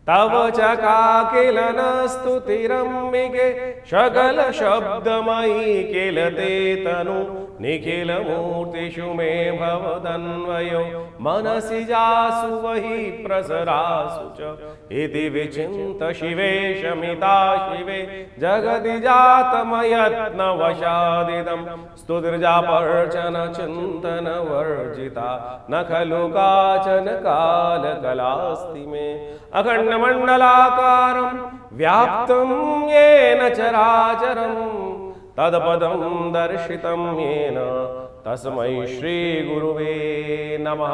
तव चकाकिलन स्तुतिरम्बिके सकल शब्दमयी किल ते तनु निखिल मूर्तिषु मे भवदन्वयो मनसि जासु वही प्रसरासु च इति विचिन्त शिवे शमिता शिवे जगति जातमयत्न वशादिदं स्तुतिर्जापर्चन चिन्तन वर्जिता न खलु काचन कालकलास्ति मे अखंड मंडलाकारं व्याप्तं येन चराचरं तत्पदं दर्शितं येन तस्मै श्री गुरुवे नमः।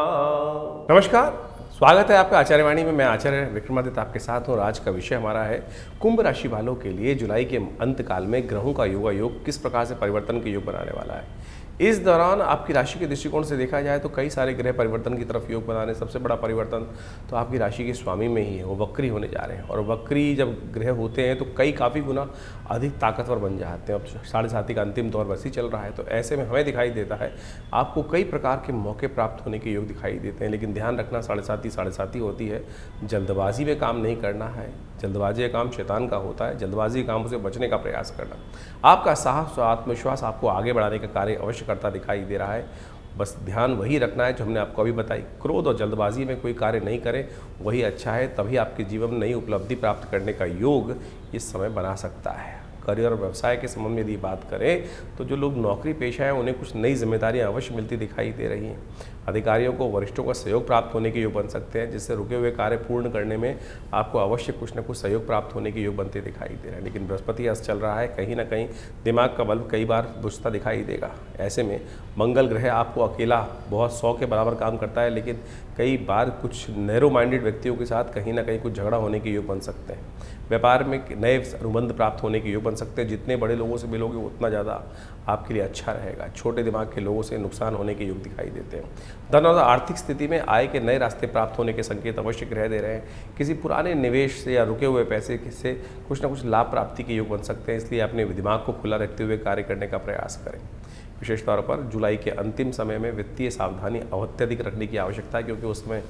नमस्कार, स्वागत है आपका आचार्यवाणी में। मैं आचार्य विक्रमादित्य आपके साथ हूँ। आज का विषय हमारा है कुंभ राशि वालों के लिए जुलाई के अंत काल में ग्रहों का योग किस प्रकार से परिवर्तन के योग बनाने वाला है। इस दौरान आपकी राशि के दृष्टिकोण से देखा जाए तो कई सारे ग्रह परिवर्तन की तरफ योग बनाने। सबसे बड़ा परिवर्तन तो आपकी राशि के स्वामी में ही है, वो वक्री होने जा रहे हैं। और वक्री जब ग्रह होते हैं तो काफ़ी गुना अधिक ताकतवर बन जाते हैं। अब 7.5 का अंतिम दौर वैसे ही चल रहा है, तो ऐसे में हमें दिखाई देता है आपको कई प्रकार के मौके प्राप्त होने के योग दिखाई देते हैं। लेकिन ध्यान रखना, 7.5 होती है। जल्दबाजी में काम नहीं करना है। जल्दबाजी का काम शैतान का होता है। जल्दबाजी के कामों से बचने का प्रयास करना। आपका साहस और आत्मविश्वास आपको आगे बढ़ाने का कार्य अवश्य करता दिखाई दे रहा है। बस ध्यान वही रखना है जो हमने आपको अभी बताई। क्रोध और जल्दबाजी में कोई कार्य नहीं करें, वही अच्छा है। तभी आपके जीवन में नई उपलब्धि प्राप्त करने का योग इस समय बना सकता है। करियर और व्यवसाय के संबंध में यदि बात करें तो जो लोग नौकरी पेशा हैं उन्हें कुछ नई जिम्मेदारियां अवश्य मिलती दिखाई दे रही हैं। अधिकारियों को वरिष्ठों का सहयोग प्राप्त होने के योग बन सकते हैं, जिससे रुके हुए कार्य पूर्ण करने में आपको अवश्य कुछ न कुछ सहयोग प्राप्त होने के योग बनते दिखाई दे रहे हैं। लेकिन बृहस्पति अस्त चल रहा है, कहीं ना कहीं दिमाग का बल्ब कई बार बुझता दिखाई देगा। ऐसे में मंगल ग्रह आपको अकेला बहुत 100 के बराबर काम करता है, लेकिन कई बार कुछ नैरो माइंडेड व्यक्तियों के साथ कहीं ना कहीं कुछ झगड़ा होने के योग बन सकते हैं। व्यापार में नए अनुबंध प्राप्त होने के योग बन सकते हैं। जितने बड़े लोगों से मिलोगे उतना ज़्यादा आपके लिए अच्छा रहेगा। छोटे दिमाग के लोगों से नुकसान होने के योग दिखाई देते हैं। धन और आर्थिक स्थिति में आय के नए रास्ते प्राप्त होने के संकेत अवश्य ग्रह दे रहे हैं। किसी पुराने निवेश से या रुके हुए पैसे से कुछ ना कुछ लाभ प्राप्ति के योग बन सकते हैं। इसलिए अपने दिमाग को खुला रखते हुए कार्य करने का प्रयास करें। विशेष तौर पर जुलाई के अंतिम समय में वित्तीय सावधानी अत्यधिक रखने की आवश्यकता है, क्योंकि उसमें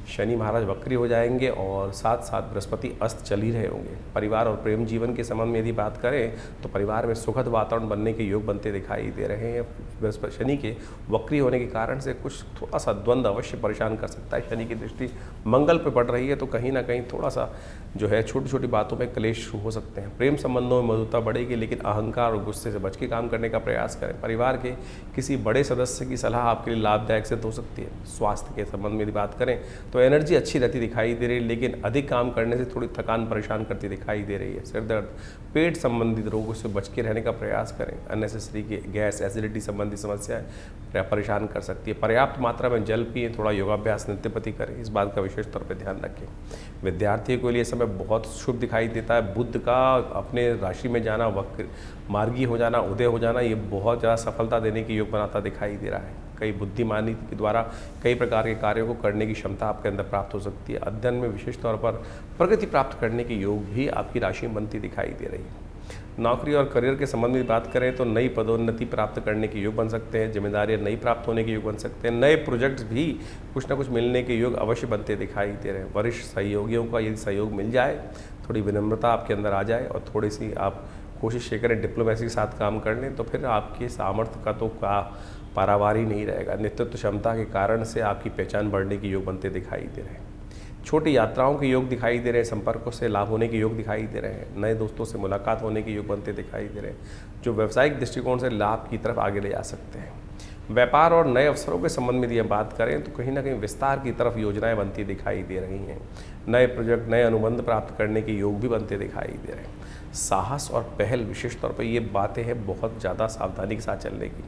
शनि महाराज वक्री हो जाएंगे और साथ साथ बृहस्पति अस्त चल ही रहे होंगे। परिवार और प्रेम जीवन के संबंध में यदि बात करें तो परिवार में सुखद वातावरण बनने के योग बनते दिखाई दे रहे हैं। बृहस्पति शनि के वक्री होने के कारण से कुछ थोड़ा सा द्वंद्व अवश्य परेशान कर सकता है। शनि की दृष्टि मंगल पर पड़ रही है, तो कहीं ना कहीं थोड़ा सा जो है छोटी छोटी बातों में क्लेश हो सकते हैं। प्रेम संबंधों में मधुरता बढ़ेगी, लेकिन अहंकार और गुस्से से बच के काम करने का प्रयास करें। परिवार के किसी बड़े सदस्य की सलाह आपके लिए लाभदायक सिद्ध हो सकती है। स्वास्थ्य के संबंध में यदि बात करें तो एनर्जी अच्छी रहती दिखाई दे रही है, लेकिन अधिक काम करने से थोड़ी थकान परेशान करती दिखाई दे रही है। सिर दर्द, पेट संबंधित रोगों से बच के रहने का प्रयास करें। अननेसेसरी के गैस, एसिडिटी संबंधी समस्याएं परेशान कर सकती है। पर्याप्त मात्रा में जल पिए, थोड़ा योगाभ्यास नित्यपति करें। इस बात का विशेष तौर पर ध्यान रखें। विद्यार्थियों के लिए समय बहुत शुभ दिखाई देता है। बुध का अपने राशि में जाना, वक्र मार्गी हो जाना, उदय हो जाना, ये बहुत ज़्यादा सफलता देने की योग बनाता दिखाई दे रहा है। कई बुद्धिमानी के द्वारा कई प्रकार के कार्यों को करने की क्षमता आपके अंदर प्राप्त हो सकती है। अध्ययन में विशेष तौर पर प्रगति प्राप्त करने के योग भी आपकी राशि में बनती दिखाई दे रही है। नौकरी और करियर के संबंध में बात करें तो नई पदोन्नति प्राप्त करने के योग बन सकते हैं। जिम्मेदारियां नई प्राप्त होने के योग बन सकते हैं। नए प्रोजेक्ट्स भी कुछ ना कुछ मिलने के योग अवश्य बनते दिखाई दे रहे हैं। वरिष्ठ सहयोगियों का यदि सहयोग मिल जाए, थोड़ी विनम्रता आपके अंदर आ जाए और थोड़ी सी आप कोशिश ये करें डिप्लोमेसी के साथ काम कर लें, तो फिर आपके सामर्थ्य का तो पारावार ही नहीं रहेगा। नेतृत्व क्षमता के कारण से आपकी पहचान बढ़ने के योग बनते दिखाई दे रहे हैं। छोटी यात्राओं के योग दिखाई दे रहे हैं। संपर्कों से लाभ होने के योग दिखाई दे रहे हैं। नए दोस्तों से मुलाकात होने के योग बनते दिखाई दे रहे हैं, जो व्यावसायिक दृष्टिकोण से लाभ की तरफ आगे ले जा सकते हैं। व्यापार और नए अवसरों के संबंध में यदि हम बात करें तो कहीं ना कहीं विस्तार की तरफ योजनाएं बनती दिखाई दे रही हैं। नए प्रोजेक्ट, नए अनुबंध प्राप्त करने के योग भी बनते दिखाई दे रहे हैं। साहस और पहल, विशेष तौर पर ये बातें हैं बहुत ज़्यादा सावधानी के साथ चलने की।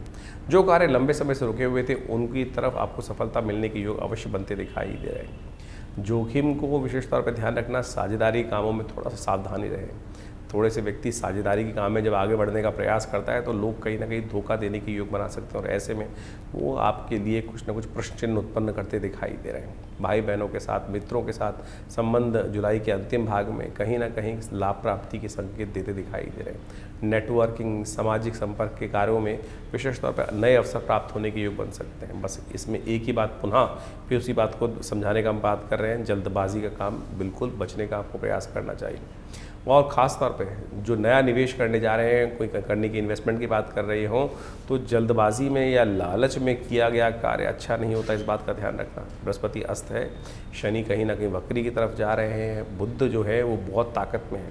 जो कार्य लंबे समय से रुके हुए थे उनकी तरफ आपको सफलता मिलने के योग अवश्य बनते दिखाई दे रहे हैं। जोखिम को विशेष तौर पर ध्यान रखना। साझेदारी कामों में थोड़ा सा सावधानी रहे। थोड़े से व्यक्ति साझेदारी के काम में जब आगे बढ़ने का प्रयास करता है तो लोग कहीं ना कहीं धोखा देने के योग बना सकते हैं, और ऐसे में वो आपके लिए कुछ ना कुछ प्रश्न चिन्ह उत्पन्न करते दिखाई दे रहे हैं। भाई बहनों के साथ, मित्रों के साथ संबंध जुलाई के अंतिम भाग में कहीं ना कहीं लाभ प्राप्ति के संकेत देते दिखाई दे रहे हैं। नेटवर्किंग, सामाजिक संपर्क के कार्यों में विशेष तौर पर नए अवसर प्राप्त होने के योग बन सकते हैं। बस इसमें एक ही बात, पुनः फिर उसी बात को समझाने का हम बात कर रहे हैं, जल्दबाजी का काम बिल्कुल बचने का आपको प्रयास करना चाहिए। और ख़ास तौर पे जो नया निवेश करने जा रहे हैं, कोई करने की इन्वेस्टमेंट की बात कर रहे हों, तो जल्दबाजी में या लालच में किया गया कार्य अच्छा नहीं होता, इस बात का ध्यान रखना। बृहस्पति अस्त है, शनि कहीं ना कहीं वक्री की तरफ जा रहे हैं, बुध जो है वो बहुत ताकत में है।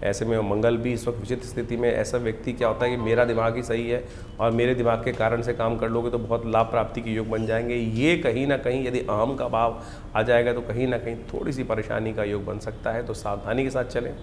ऐसे में मंगल भी इस वक्त विचित्र स्थिति में। ऐसा व्यक्ति क्या होता है कि मेरा दिमाग ही सही है और मेरे दिमाग के कारण से काम कर लोगे तो बहुत लाभ प्राप्ति के योग बन जाएंगे। ये कहीं ना कहीं यदि अहम का भाव आ जाएगा तो कहीं ना कहीं थोड़ी सी परेशानी का योग बन सकता है। तो सावधानी के साथ चलें,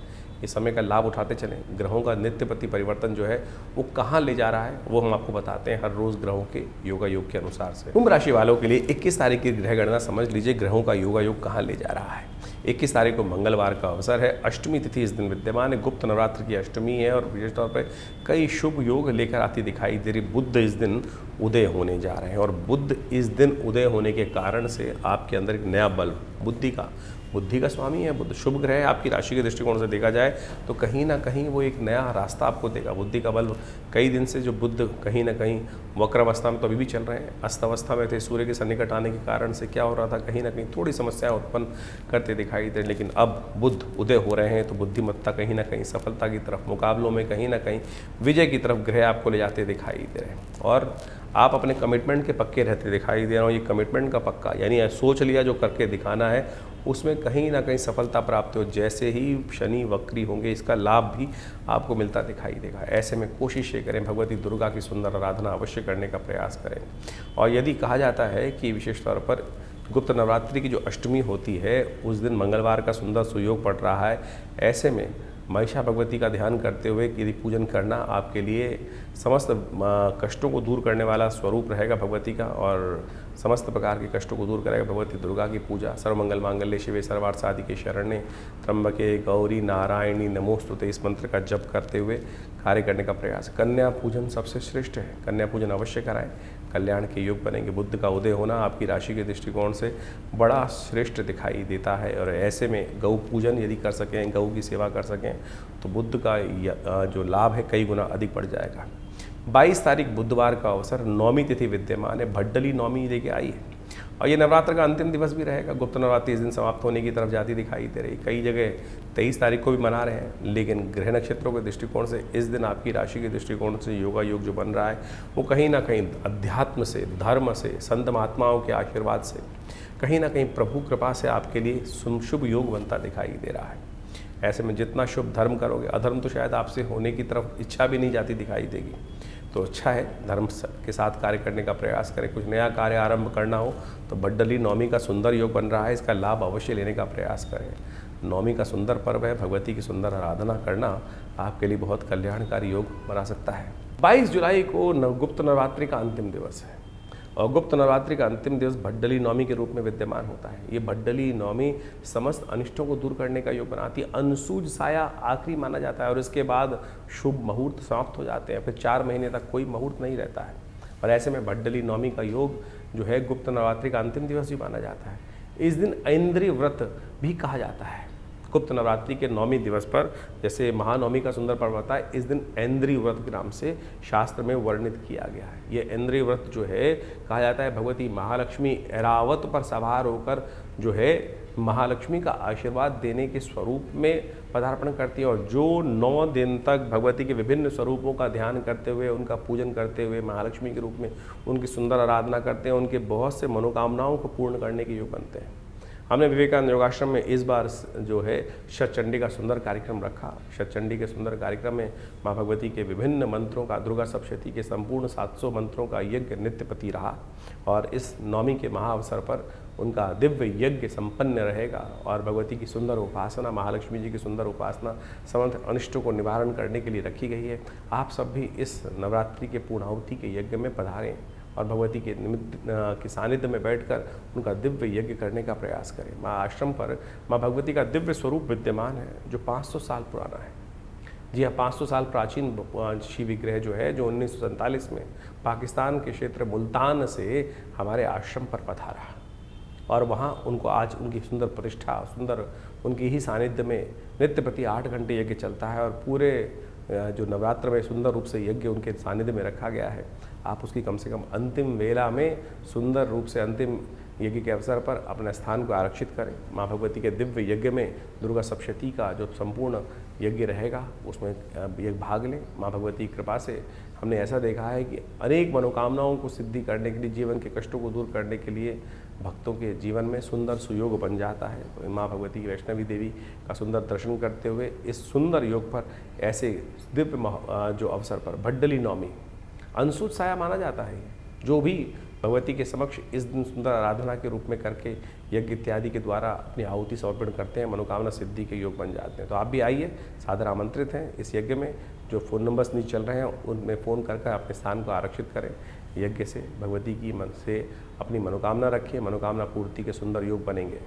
इस समय का लाभ उठाते चलें। ग्रहों का नित्य प्रति परिवर्तन जो है वो कहाँ ले जा रहा है वो हम आपको बताते हैं हर रोज़ ग्रहों के योगा योग के अनुसार से। कुंभ राशि वालों के लिए 21 तारीख की ग्रह गणना समझ लीजिए, ग्रहों का योगा योग कहाँ ले जा रहा है। 21 तारीख को मंगलवार का अवसर है, अष्टमी तिथि इस दिन विद्यमान है, गुप्त नवरात्र की अष्टमी है और विशेष तौर पर कई शुभ योग लेकर आती दिखाई दे रही। बुध इस दिन उदय होने जा रहे हैं और बुध इस दिन उदय होने के कारण से आपके अंदर एक नया बल, बुद्धि का स्वामी है बुध, शुभ ग्रह है। आपकी राशि के दृष्टिकोण से देखा जाए तो कहीं ना कहीं वो एक नया रास्ता आपको देगा। बुद्धि का बल, कई दिन से जो बुध कहीं ना कहीं वक्र अवस्था में तो अभी भी चल रहे हैं, अस्त अवस्था में थे, सूर्य के सन्निकट आने के कारण से क्या हो रहा था, कहीं ना कहीं थोड़ी समस्याएं उत्पन्न करते दिखाई दे। लेकिन अब बुध उदय हो रहे हैं तो बुद्धिमत्ता कहीं ना कहीं सफलता की तरफ, मुकाबलों में कहीं ना कहीं विजय की तरफ ग्रह आपको ले जाते दिखाई दे रहे हैं और आप अपने कमिटमेंट के पक्के रहते दिखाई दे रहे हो। ये कमिटमेंट का पक्का यानी सोच लिया जो करके दिखाना है, उसमें कहीं ना कहीं सफलता प्राप्त हो। जैसे ही शनि वक्री होंगे इसका लाभ भी आपको मिलता दिखाई देगा। ऐसे में कोशिश ये करें, भगवती दुर्गा की सुंदर आराधना अवश्य करने का प्रयास करें। और यदि कहा जाता है कि विशेष तौर पर गुप्त नवरात्रि की जो अष्टमी होती है उस दिन मंगलवार का सुंदर सुयोग पड़ रहा है, ऐसे में महिषा भगवती का ध्यान करते हुए यदि पूजन करना आपके लिए समस्त कष्टों को दूर करने वाला स्वरूप रहेगा भगवती का, और समस्त प्रकार के कष्टों को दूर करेगा भगवती दुर्गा की पूजा। सर्वमंगल मांगल्ये शिवे सर्वार्थ साधिके शरण्ये त्र्यंबके गौरी नारायणी नमोस्तुते, इस मंत्र का जप करते हुए कार्य करने का प्रयास। कन्या पूजन सबसे श्रेष्ठ है, कन्या पूजन अवश्य कराएं, कल्याण के योग बनेंगे। बुध का उदय होना आपकी राशि के दृष्टिकोण से बड़ा श्रेष्ठ दिखाई देता है और ऐसे में गौ पूजन यदि कर सकें, गौ की सेवा कर सकें तो बुध का जो लाभ है कई गुना अधिक बढ़ जाएगा। 22 तारीख बुधवार का अवसर, नौमी तिथि विद्यमान है, भड्डली नौमी लेके आई है और ये नवरात्र का अंतिम दिवस भी रहेगा। गुप्त नवरात्रि इस दिन समाप्त होने की तरफ जाती दिखाई दे रही। कई जगह 23 तारीख को भी मना रहे हैं, लेकिन ग्रह नक्षत्रों के दृष्टिकोण से इस दिन आपकी राशि के दृष्टिकोण से योगा योग जो बन रहा है वो कहीं ना कहीं अध्यात्म से, धर्म से, संत महात्माओं के आशीर्वाद से, कहीं ना कहीं प्रभु कृपा से आपके लिए शुभ योग बनता दिखाई दे रहा है। ऐसे में जितना शुभ धर्म करोगे, अधर्म तो शायद आपसे होने की तरफ इच्छा भी नहीं जाती दिखाई देगी, तो अच्छा है धर्म के साथ कार्य करने का प्रयास करें। कुछ नया कार्य आरंभ करना हो तो भड्डली नौमी का सुंदर योग बन रहा है, इसका लाभ अवश्य लेने का प्रयास करें। नौमी का सुंदर पर्व है, भगवती की सुंदर आराधना करना आपके लिए बहुत कल्याणकारी योग बना सकता है। 22 जुलाई को गुप्त नवरात्रि का अंतिम दिवस है और गुप्त नवरात्रि का अंतिम दिवस भड्डली नौमी के रूप में विद्यमान होता है। ये भड्डली नौमी समस्त अनिष्टों को दूर करने का योग बनाती है। अनसूज साया आखिरी माना जाता है और इसके बाद शुभ मुहूर्त समाप्त हो जाते हैं, फिर 4 महीने तक कोई मुहूर्त नहीं रहता है और ऐसे में भड्डली नौमी का योग जो है गुप्त नवरात्रि का अंतिम दिवस भी माना जाता है। इस दिन ऐन्द्रिय व्रत भी कहा जाता है। गुप्त नवरात्रि के नौमी दिवस पर, जैसे महानवमी का सुंदर पर्व होता है, इस दिन ऐन्द्रिय व्रत के नाम से शास्त्र में वर्णित किया गया है। ये ऐन्द्रिय व्रत जो है कहा जाता है भगवती महालक्ष्मी ऐरावत पर सवार होकर जो है महालक्ष्मी का आशीर्वाद देने के स्वरूप में पदार्पण करती है और जो 9 दिन तक भगवती के विभिन्न स्वरूपों का ध्यान करते हुए, उनका पूजन करते हुए, महालक्ष्मी के रूप में उनकी सुंदर आराधना करते हैं, उनके बहुत से मनोकामनाओं को पूर्ण करने के योग बनते हैं। हमने विवेकानंद योगाश्रम में इस बार जो है शतचंडी का सुंदर कार्यक्रम रखा। शतचंडी के सुंदर कार्यक्रम में माँ भगवती के विभिन्न मंत्रों का, दुर्गा सप्तशती के संपूर्ण 700 मंत्रों का यज्ञ नित्यपति रहा और इस नौमी के महाअवसर पर उनका दिव्य यज्ञ संपन्न रहेगा और भगवती की सुंदर उपासना, महालक्ष्मी जी की सुंदर उपासना समस्त अनिष्टों को निवारण करने के लिए रखी गई है। आप सब भी इस नवरात्रि के पूर्णाहुति के यज्ञ में पधारें और भगवती के निमित्त के सानिध्य में बैठकर उनका दिव्य यज्ञ करने का प्रयास करें। माँ आश्रम पर माँ भगवती का दिव्य स्वरूप विद्यमान है जो 500 साल पुराना है। जी हाँ, 500 साल प्राचीन शिव विग्रह जो है, जो 1947 में पाकिस्तान के क्षेत्र मुल्तान से हमारे आश्रम पर पधारा और वहाँ उनको आज उनकी सुंदर प्रतिष्ठा, सुंदर उनकी ही सानिध्य में नित्य प्रति 8 घंटे यज्ञ चलता है और पूरे जो नवरात्र में सुंदर रूप से यज्ञ उनके सानिध्य में रखा गया है। आप उसकी कम से कम अंतिम वेला में सुंदर रूप से अंतिम यज्ञ के अवसर पर अपने स्थान को आरक्षित करें। माँ भगवती के दिव्य यज्ञ में दुर्गा सप्तशती का जो संपूर्ण यज्ञ रहेगा उसमें भाग लें। माँ भगवती की कृपा से हमने ऐसा देखा है कि अनेक मनोकामनाओं को सिद्धि करने के लिए, जीवन के कष्टों को दूर करने के लिए भक्तों के जीवन में सुंदर सुयोग बन जाता है। तो माँ भगवती की वैष्णवी देवी का सुंदर दर्शन करते हुए इस सुंदर योग पर ऐसे दिव्य जो अवसर पर भड्डली नवमी अनसूत साया माना जाता है। जो भी भगवती के समक्ष इस दिन सुंदर आराधना के रूप में करके यज्ञ इत्यादि के द्वारा अपनी आहुति समर्पण करते हैं, मनोकामना सिद्धि के योग बन जाते हैं। तो आप भी आइए, सादर आमंत्रित हैं इस यज्ञ में। जो फ़ोन नंबर्स नीचे चल रहे हैं उनमें फ़ोन करके अपने स्थान को आरक्षित करें। यज्ञ से भगवती की मन से अपनी मनोकामना रखिए, मनोकामना पूर्ति के सुंदर योग बनेंगे।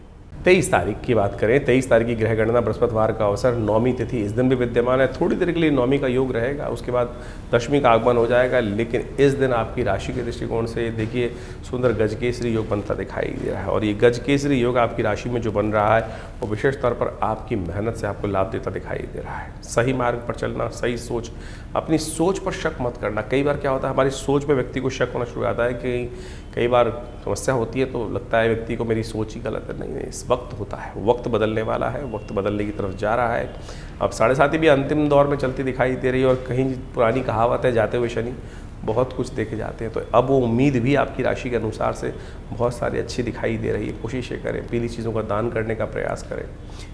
23 तारीख की बात करें, 23 तारीख की ग्रह गणना बृहस्पतिवार का अवसर, नौमी तिथि इस दिन भी विद्यमान है। थोड़ी देर के लिए नौमी का योग रहेगा, उसके बाद दशमी का आगमन हो जाएगा। लेकिन इस दिन आपकी राशि के दृष्टिकोण से देखिए सुंदर गजकेसरी योग बनता दिखाई दे रहा है और ये गजकेसरी योग आपकी राशि में जो बन रहा है वो विशेष तौर पर आपकी मेहनत से आपको लाभ देता दिखाई दे रहा है। सही मार्ग पर चलना, सही सोच, अपनी सोच पर शक मत करना। कई बार क्या होता है, हमारी सोच में व्यक्ति को शक होना शुरू हो जाता है कि कई बार समस्या होती है तो लगता है व्यक्ति को मेरी सोच ही गलत है। नहीं, इस वक्त होता है, वक्त बदलने वाला है, वक्त बदलने की तरफ जा रहा है। अब 7:30 भी अंतिम दौर में चलती दिखाई दे रही है और कहीं पुरानी कहावत है, जाते हुए शनि बहुत कुछ देखे जाते हैं। तो अब वो उम्मीद भी आपकी राशि के अनुसार से बहुत सारी अच्छी दिखाई दे रही है। कोशिशें करें, पीली चीज़ों का दान करने का प्रयास करें।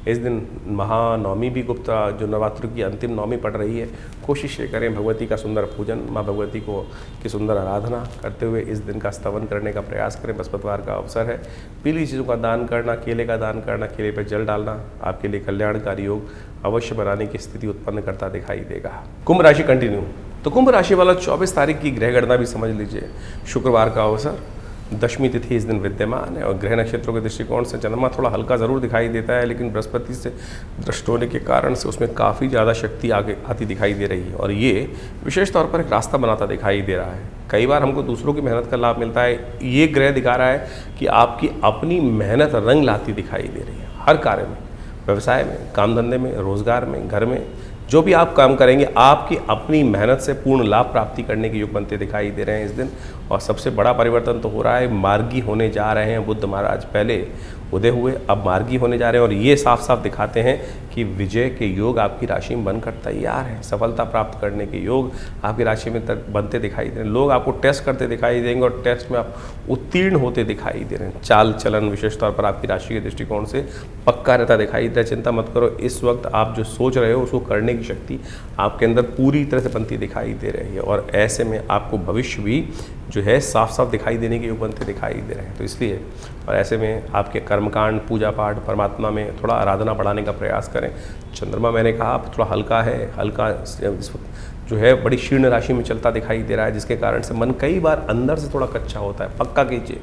इस दिन महानवमी भी गुप्त जो नवरात्र की अंतिम नवमी पड़ रही है, कोशिशें करें भगवती का सुंदर पूजन, माँ भगवती को की सुंदर आराधना करते हुए इस दिन का स्तवन करने का प्रयास करें। बृहस्पतिवार का अवसर है, पीली चीज़ों का दान करना, केले का दान करना, केले पर जल डालना आपके लिए कल्याणकारी योग अवश्य बनाने की स्थिति उत्पन्न करता दिखाई देगा। कुंभ राशि कंटिन्यू। तो कुंभ राशि वाला 24 तारीख की ग्रह गणना भी समझ लीजिए। शुक्रवार का अवसर, दशमी तिथि इस दिन विद्यमान है और ग्रह नक्षत्रों के दृष्टिकोण से चंद्रमा थोड़ा हल्का ज़रूर दिखाई देता है, लेकिन बृहस्पति से दृष्ट होने के कारण से उसमें काफ़ी ज़्यादा शक्ति आगे आती दिखाई दे रही है और ये विशेष तौर पर एक रास्ता बनाता दिखाई दे रहा है। कई बार हमको दूसरों की मेहनत का लाभ मिलता है। ये ग्रह दिखा रहा है कि आपकी अपनी मेहनत रंग लाती दिखाई दे रही है। हर कार्य में, व्यवसाय में, काम धंधे में, रोजगार में, घर में, जो भी आप काम करेंगे आपकी अपनी मेहनत से पूर्ण लाभ प्राप्ति करने के योग बनते दिखाई दे रहे हैं इस दिन। और सबसे बड़ा परिवर्तन तो हो रहा है, मार्गी होने जा रहे हैं बुद्ध महाराज। पहले उदय हुए, अब मार्गी होने जा रहे हैं और ये साफ साफ दिखाते हैं कि विजय के योग आपकी राशि में बनकर तैयार हैं। सफलता प्राप्त करने के योग आपकी राशि में बनते दिखाई दे रहे हैं। लोग आपको टेस्ट करते दिखाई देंगे और टेस्ट में आप उत्तीर्ण होते दिखाई दे रहे हैं। चाल चलन विशेष तौर पर आपकी राशि के दृष्टिकोण से पक्का रहता दिखाई दे रहा है। चिंता मत करो, इस वक्त आप जो सोच रहे हो उसको करने की शक्ति आपके अंदर पूरी तरह से बनती दिखाई दे रही है और ऐसे में आपको भविष्य भी जो है साफ साफ दिखाई देने के योग बनते दिखाई दे रहे हैं। तो इसलिए और ऐसे में आपके कर्मकांड, पूजा पाठ, परमात्मा में थोड़ा आराधना बढ़ाने का प्रयास करें। चंद्रमा मैंने कहा आप थोड़ा हल्का है, हल्का इस वक्त जो है बड़ी शीर्ण राशि में चलता दिखाई दे रहा है, जिसके कारण से मन कई बार अंदर से थोड़ा कच्चा होता है। पक्का कीजिए,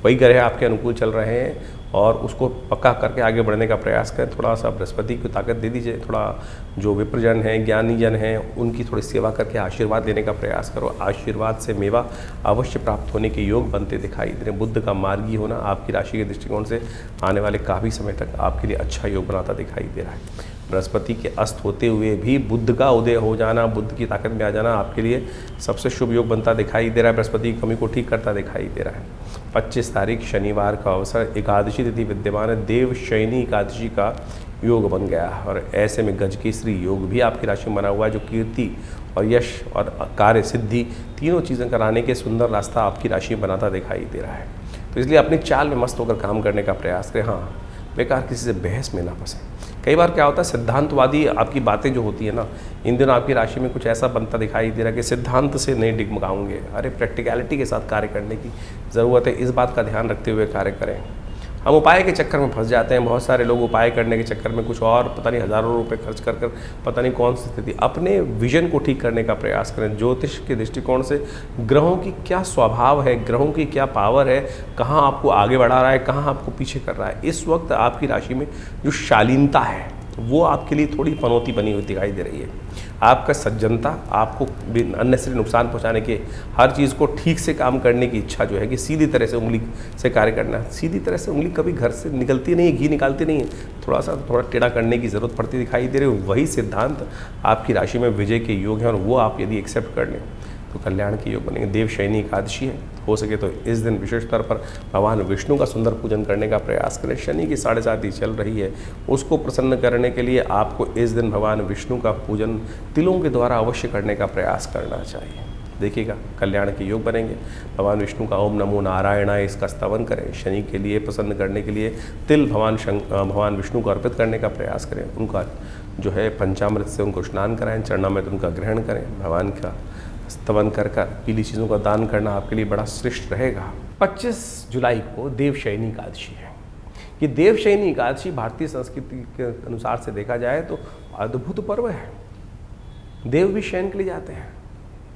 वही ग्रह आपके अनुकूल चल रहे हैं और उसको पक्का करके आगे बढ़ने का प्रयास करें। थोड़ा सा बृहस्पति को ताकत दे दीजिए। थोड़ा जो विप्रजन हैं, ज्ञानी जन हैं, उनकी थोड़ी सेवा करके आशीर्वाद लेने का प्रयास करो। आशीर्वाद से मेवा अवश्य प्राप्त होने के योग बनते दिखाई दे रहे हैं। बुद्ध का मार्गी होना आपकी राशि के दृष्टिकोण से आने वाले काफ़ी समय तक आपके लिए अच्छा योग बनाता दिखाई दे रहा है। बृहस्पति के अस्त होते हुए भी बुद्ध का उदय हो जाना, बुद्ध की ताकत में आ जाना आपके लिए सबसे शुभ योग बनता दिखाई दे रहा है। बृहस्पति की कमी को ठीक करता दिखाई दे रहा है। 25 तारीख शनिवार का अवसर, एकादशी तिथि विद्यमान है। देव शयनी एकादशी का योग बन गया और ऐसे में गजकेसरी योग भी आपकी राशि में बना हुआ है, जो कीर्ति और यश और कार्य सिद्धि तीनों चीज़ें कराने के सुंदर रास्ता आपकी राशि में बनाता दिखाई दे रहा है। तो इसलिए अपनी चाल में मस्त होकर काम करने का प्रयास करें। हाँ, बेकार किसी से बहस में ना फंसे। कई बार क्या होता है, सिद्धांतवादी आपकी बातें जो होती है ना, इन दिनों आपकी राशि में कुछ ऐसा बनता दिखाई दे रहा है कि सिद्धांत से नहीं डिगमगाऊंगे। अरे प्रैक्टिकलिटी के साथ कार्य करने की ज़रूरत है, इस बात का ध्यान रखते हुए कार्य करें। हम उपाय के चक्कर में फंस जाते हैं। बहुत सारे लोग उपाय करने के चक्कर में कुछ और पता नहीं हज़ारों रुपए खर्च कर कर पता नहीं कौन सी स्थिति। अपने विजन को ठीक करने का प्रयास करें। ज्योतिष के दृष्टिकोण से ग्रहों की क्या स्वभाव है, ग्रहों की क्या पावर है, कहाँ आपको आगे बढ़ा रहा है, कहाँ आपको पीछे कर रहा है। इस वक्त आपकी राशि में जो शालीनता है, वो आपके लिए थोड़ी पनौती बनी हुई दिखाई दे रही है। आपका सज्जनता, आपको अननेसेसरी नुकसान पहुंचाने के, हर चीज़ को ठीक से काम करने की इच्छा जो है कि सीधी तरह से उंगली से कार्य करना। सीधी तरह से उंगली कभी घर से निकलती नहीं है, घी निकालती नहीं है, थोड़ा टेढ़ा करने की ज़रूरत पड़ती दिखाई दे रही है। वही सिद्धांत आपकी राशि में विजय के योग हैं, और वो आप यदि एक्सेप्ट कर लें तो कल्याण के योग बनेंगे। देवशयनी एकादशी है, हो सके तो इस दिन विशेष तौर पर भगवान विष्णु का सुंदर पूजन करने का प्रयास करें। शनि की 7.5 चल रही है, उसको प्रसन्न करने के लिए आपको इस दिन भगवान विष्णु का पूजन तिलों के द्वारा अवश्य करने का प्रयास करना चाहिए। देखिएगा कल्याण के योग बनेंगे। भगवान विष्णु का ओम नमो नारायणाय इसका स्तवन करें। शनि के लिए प्रसन्न करने के लिए तिल भगवान विष्णु को अर्पित करने का प्रयास करें। उनका जो है पंचामृत से उनको स्नान कराएं, चरणामृत उनका ग्रहण करें। भगवान का स्तवन कर पीली चीज़ों का दान करना आपके लिए बड़ा श्रेष्ठ रहेगा। 25 जुलाई को देवशयनी एकादशी है। ये देवशयनी एकादशी भारतीय संस्कृति के अनुसार से देखा जाए तो अद्भुत पर्व है। देव भी शयन के लिए जाते हैं।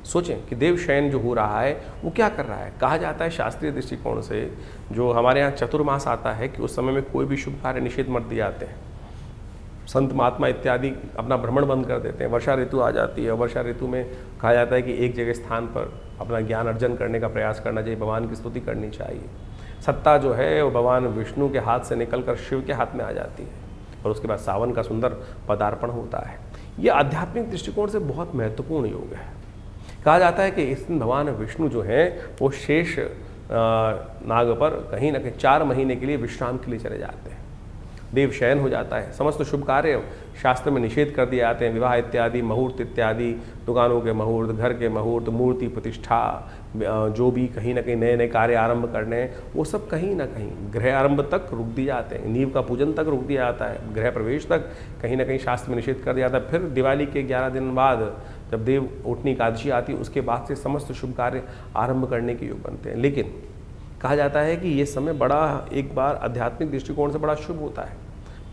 सोचें कि देव शयन जो हो रहा है वो क्या कर रहा है। कहा जाता है शास्त्रीय दृष्टिकोण से, जो हमारे यहाँ चतुर्मास आता है, कि उस समय में कोई भी शुभ कार्य निषेध मत दिए जाते हैं। संत महात्मा इत्यादि अपना भ्रमण बंद कर देते हैं। वर्षा ऋतु आ जाती है, वर्षा ऋतु में कहा जाता है कि एक जगह स्थान पर अपना ज्ञान अर्जन करने का प्रयास करना चाहिए, भगवान की स्तुति करनी चाहिए। सत्ता जो है वो भगवान विष्णु के हाथ से निकलकर शिव के हाथ में आ जाती है, और उसके बाद सावन का सुंदर पदार्पण होता है। ये आध्यात्मिक दृष्टिकोण से बहुत महत्वपूर्ण योग है। कहा जाता है कि इस दिन भगवान विष्णु जो हैं वो शेष नाग पर कहीं ना कहीं 4 महीने के लिए विश्राम के लिए चले जाते हैं। देव शयन हो जाता है। समस्त शुभ कार्य शास्त्र में निषेध कर दिए जाते हैं। विवाह इत्यादि, मुहूर्त इत्यादि, दुकानों के मुहूर्त, घर के मुहूर्त, मूर्ति प्रतिष्ठा, जो भी कहीं ना कहीं नए नए कार्य आरंभ करने हैं, वो सब कहीं ना कहीं गृह आरंभ तक रुक दिए जाते हैं। नींव का पूजन तक रुक दिया जाता है। गृह प्रवेश तक कहीं ना कहीं शास्त्र में निषेध कर दिया जाता है। फिर दिवाली के 11 दिन बाद जब देव उठनी एकादशी आती है, उसके बाद से समस्त शुभ कार्य आरंभ करने के योग बनते हैं। लेकिन कहा जाता है कि ये समय बड़ा एक बार आध्यात्मिक दृष्टिकोण से बड़ा शुभ होता है।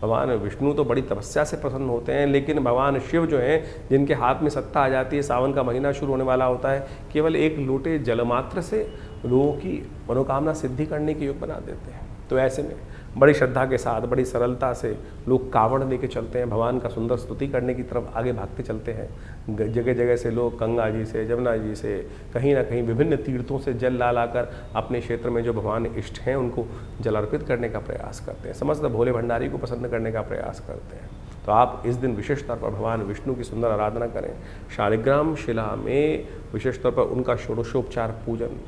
भगवान विष्णु तो बड़ी तपस्या से प्रसन्न होते हैं, लेकिन भगवान शिव जो हैं, जिनके हाथ में सत्ता आ जाती है, सावन का महीना शुरू होने वाला होता है, केवल एक लोटे जलमात्र से लोगों की मनोकामना सिद्धि करने के योग बना देते हैं। तो ऐसे में बड़ी श्रद्धा के साथ, बड़ी सरलता से लोग कावड़ लेके चलते हैं, भगवान का सुंदर स्तुति करने की तरफ आगे भागते चलते हैं। जगह जगह से लोग गंगा जी से, जमुना जी से, कहीं ना कहीं विभिन्न तीर्थों से जल ला लाकर अपने क्षेत्र में जो भगवान इष्ट हैं उनको जल अर्पित करने का प्रयास करते हैं। समस्त भोले भंडारी को प्रसन्न करने का प्रयास करते हैं। तो आप इस दिन विशेष तौर पर भगवान विष्णु की सुंदर आराधना करें। शालिग्राम शिला में विशेष तौर पर उनका षोडशोपचार पूजन,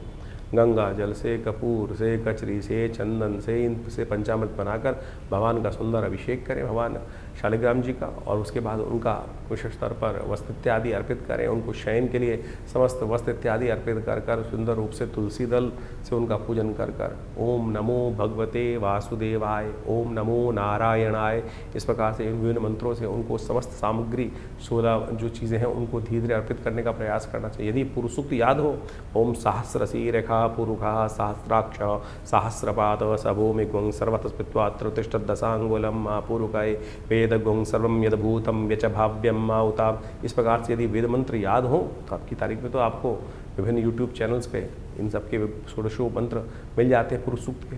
गंगा जल से, कपूर से, कचरी से, चंदन से, इनसे पंचामृत बनाकर भगवान का सुंदर अभिषेक करें भगवान शालिग्राम जी का, और उसके बाद उनका विशेष तौर पर वस्त्र इत्यादि अर्पित करें। उनको शयन के लिए समस्त वस्त्र इत्यादि अर्पित कर कर सुंदर रूप से तुलसी दल से उनका पूजन कर कर ओम नमो भगवते वासुदेवाय, ओम नमो नारायणाय, इस प्रकार से विभिन्न मंत्रों से उनको समस्त सामग्री 16 जो चीज़ें हैं उनको धीरे धीरे अर्पित करने का प्रयास करना चाहिए। यदि पुरुष सूक्त याद हो, ओम सहस्रसी रेखा पुरुखा सहस्राक्ष सहस्रपाद सभूमि गुं सर्वतस्पित्वात्र तिष्ठत् दशांगुलम मा पुरुकाय वेद गुं सर्वम यदभूतम व्यच भाव्यम मा उताम। इस प्रकार से यदि वेद मंत्र याद हो तो आपकी तारीख में तो आपको विभिन्न यूट्यूब चैनल्स पे इन सब के षोडशो मंत्र मिल जाते हैं पुरुष सूक्त के,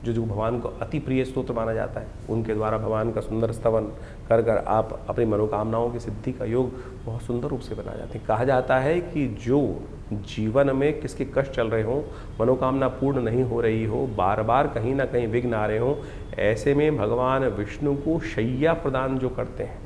जो भगवान को अति प्रिय स्तोत्र माना जाता है। उनके द्वारा भगवान का सुंदर स्तवन कर कर आप अपनी मनोकामनाओं की सिद्धि का योग बहुत सुंदर रूप से बना जाते हैं। कहा जाता है कि जो जीवन में किसके कष्ट चल रहे हों, मनोकामना पूर्ण नहीं हो रही हो, बार बार कहीं ना कहीं विघ्न आ रहे हों, ऐसे में भगवान विष्णु को शैया प्रदान जो करते हैं,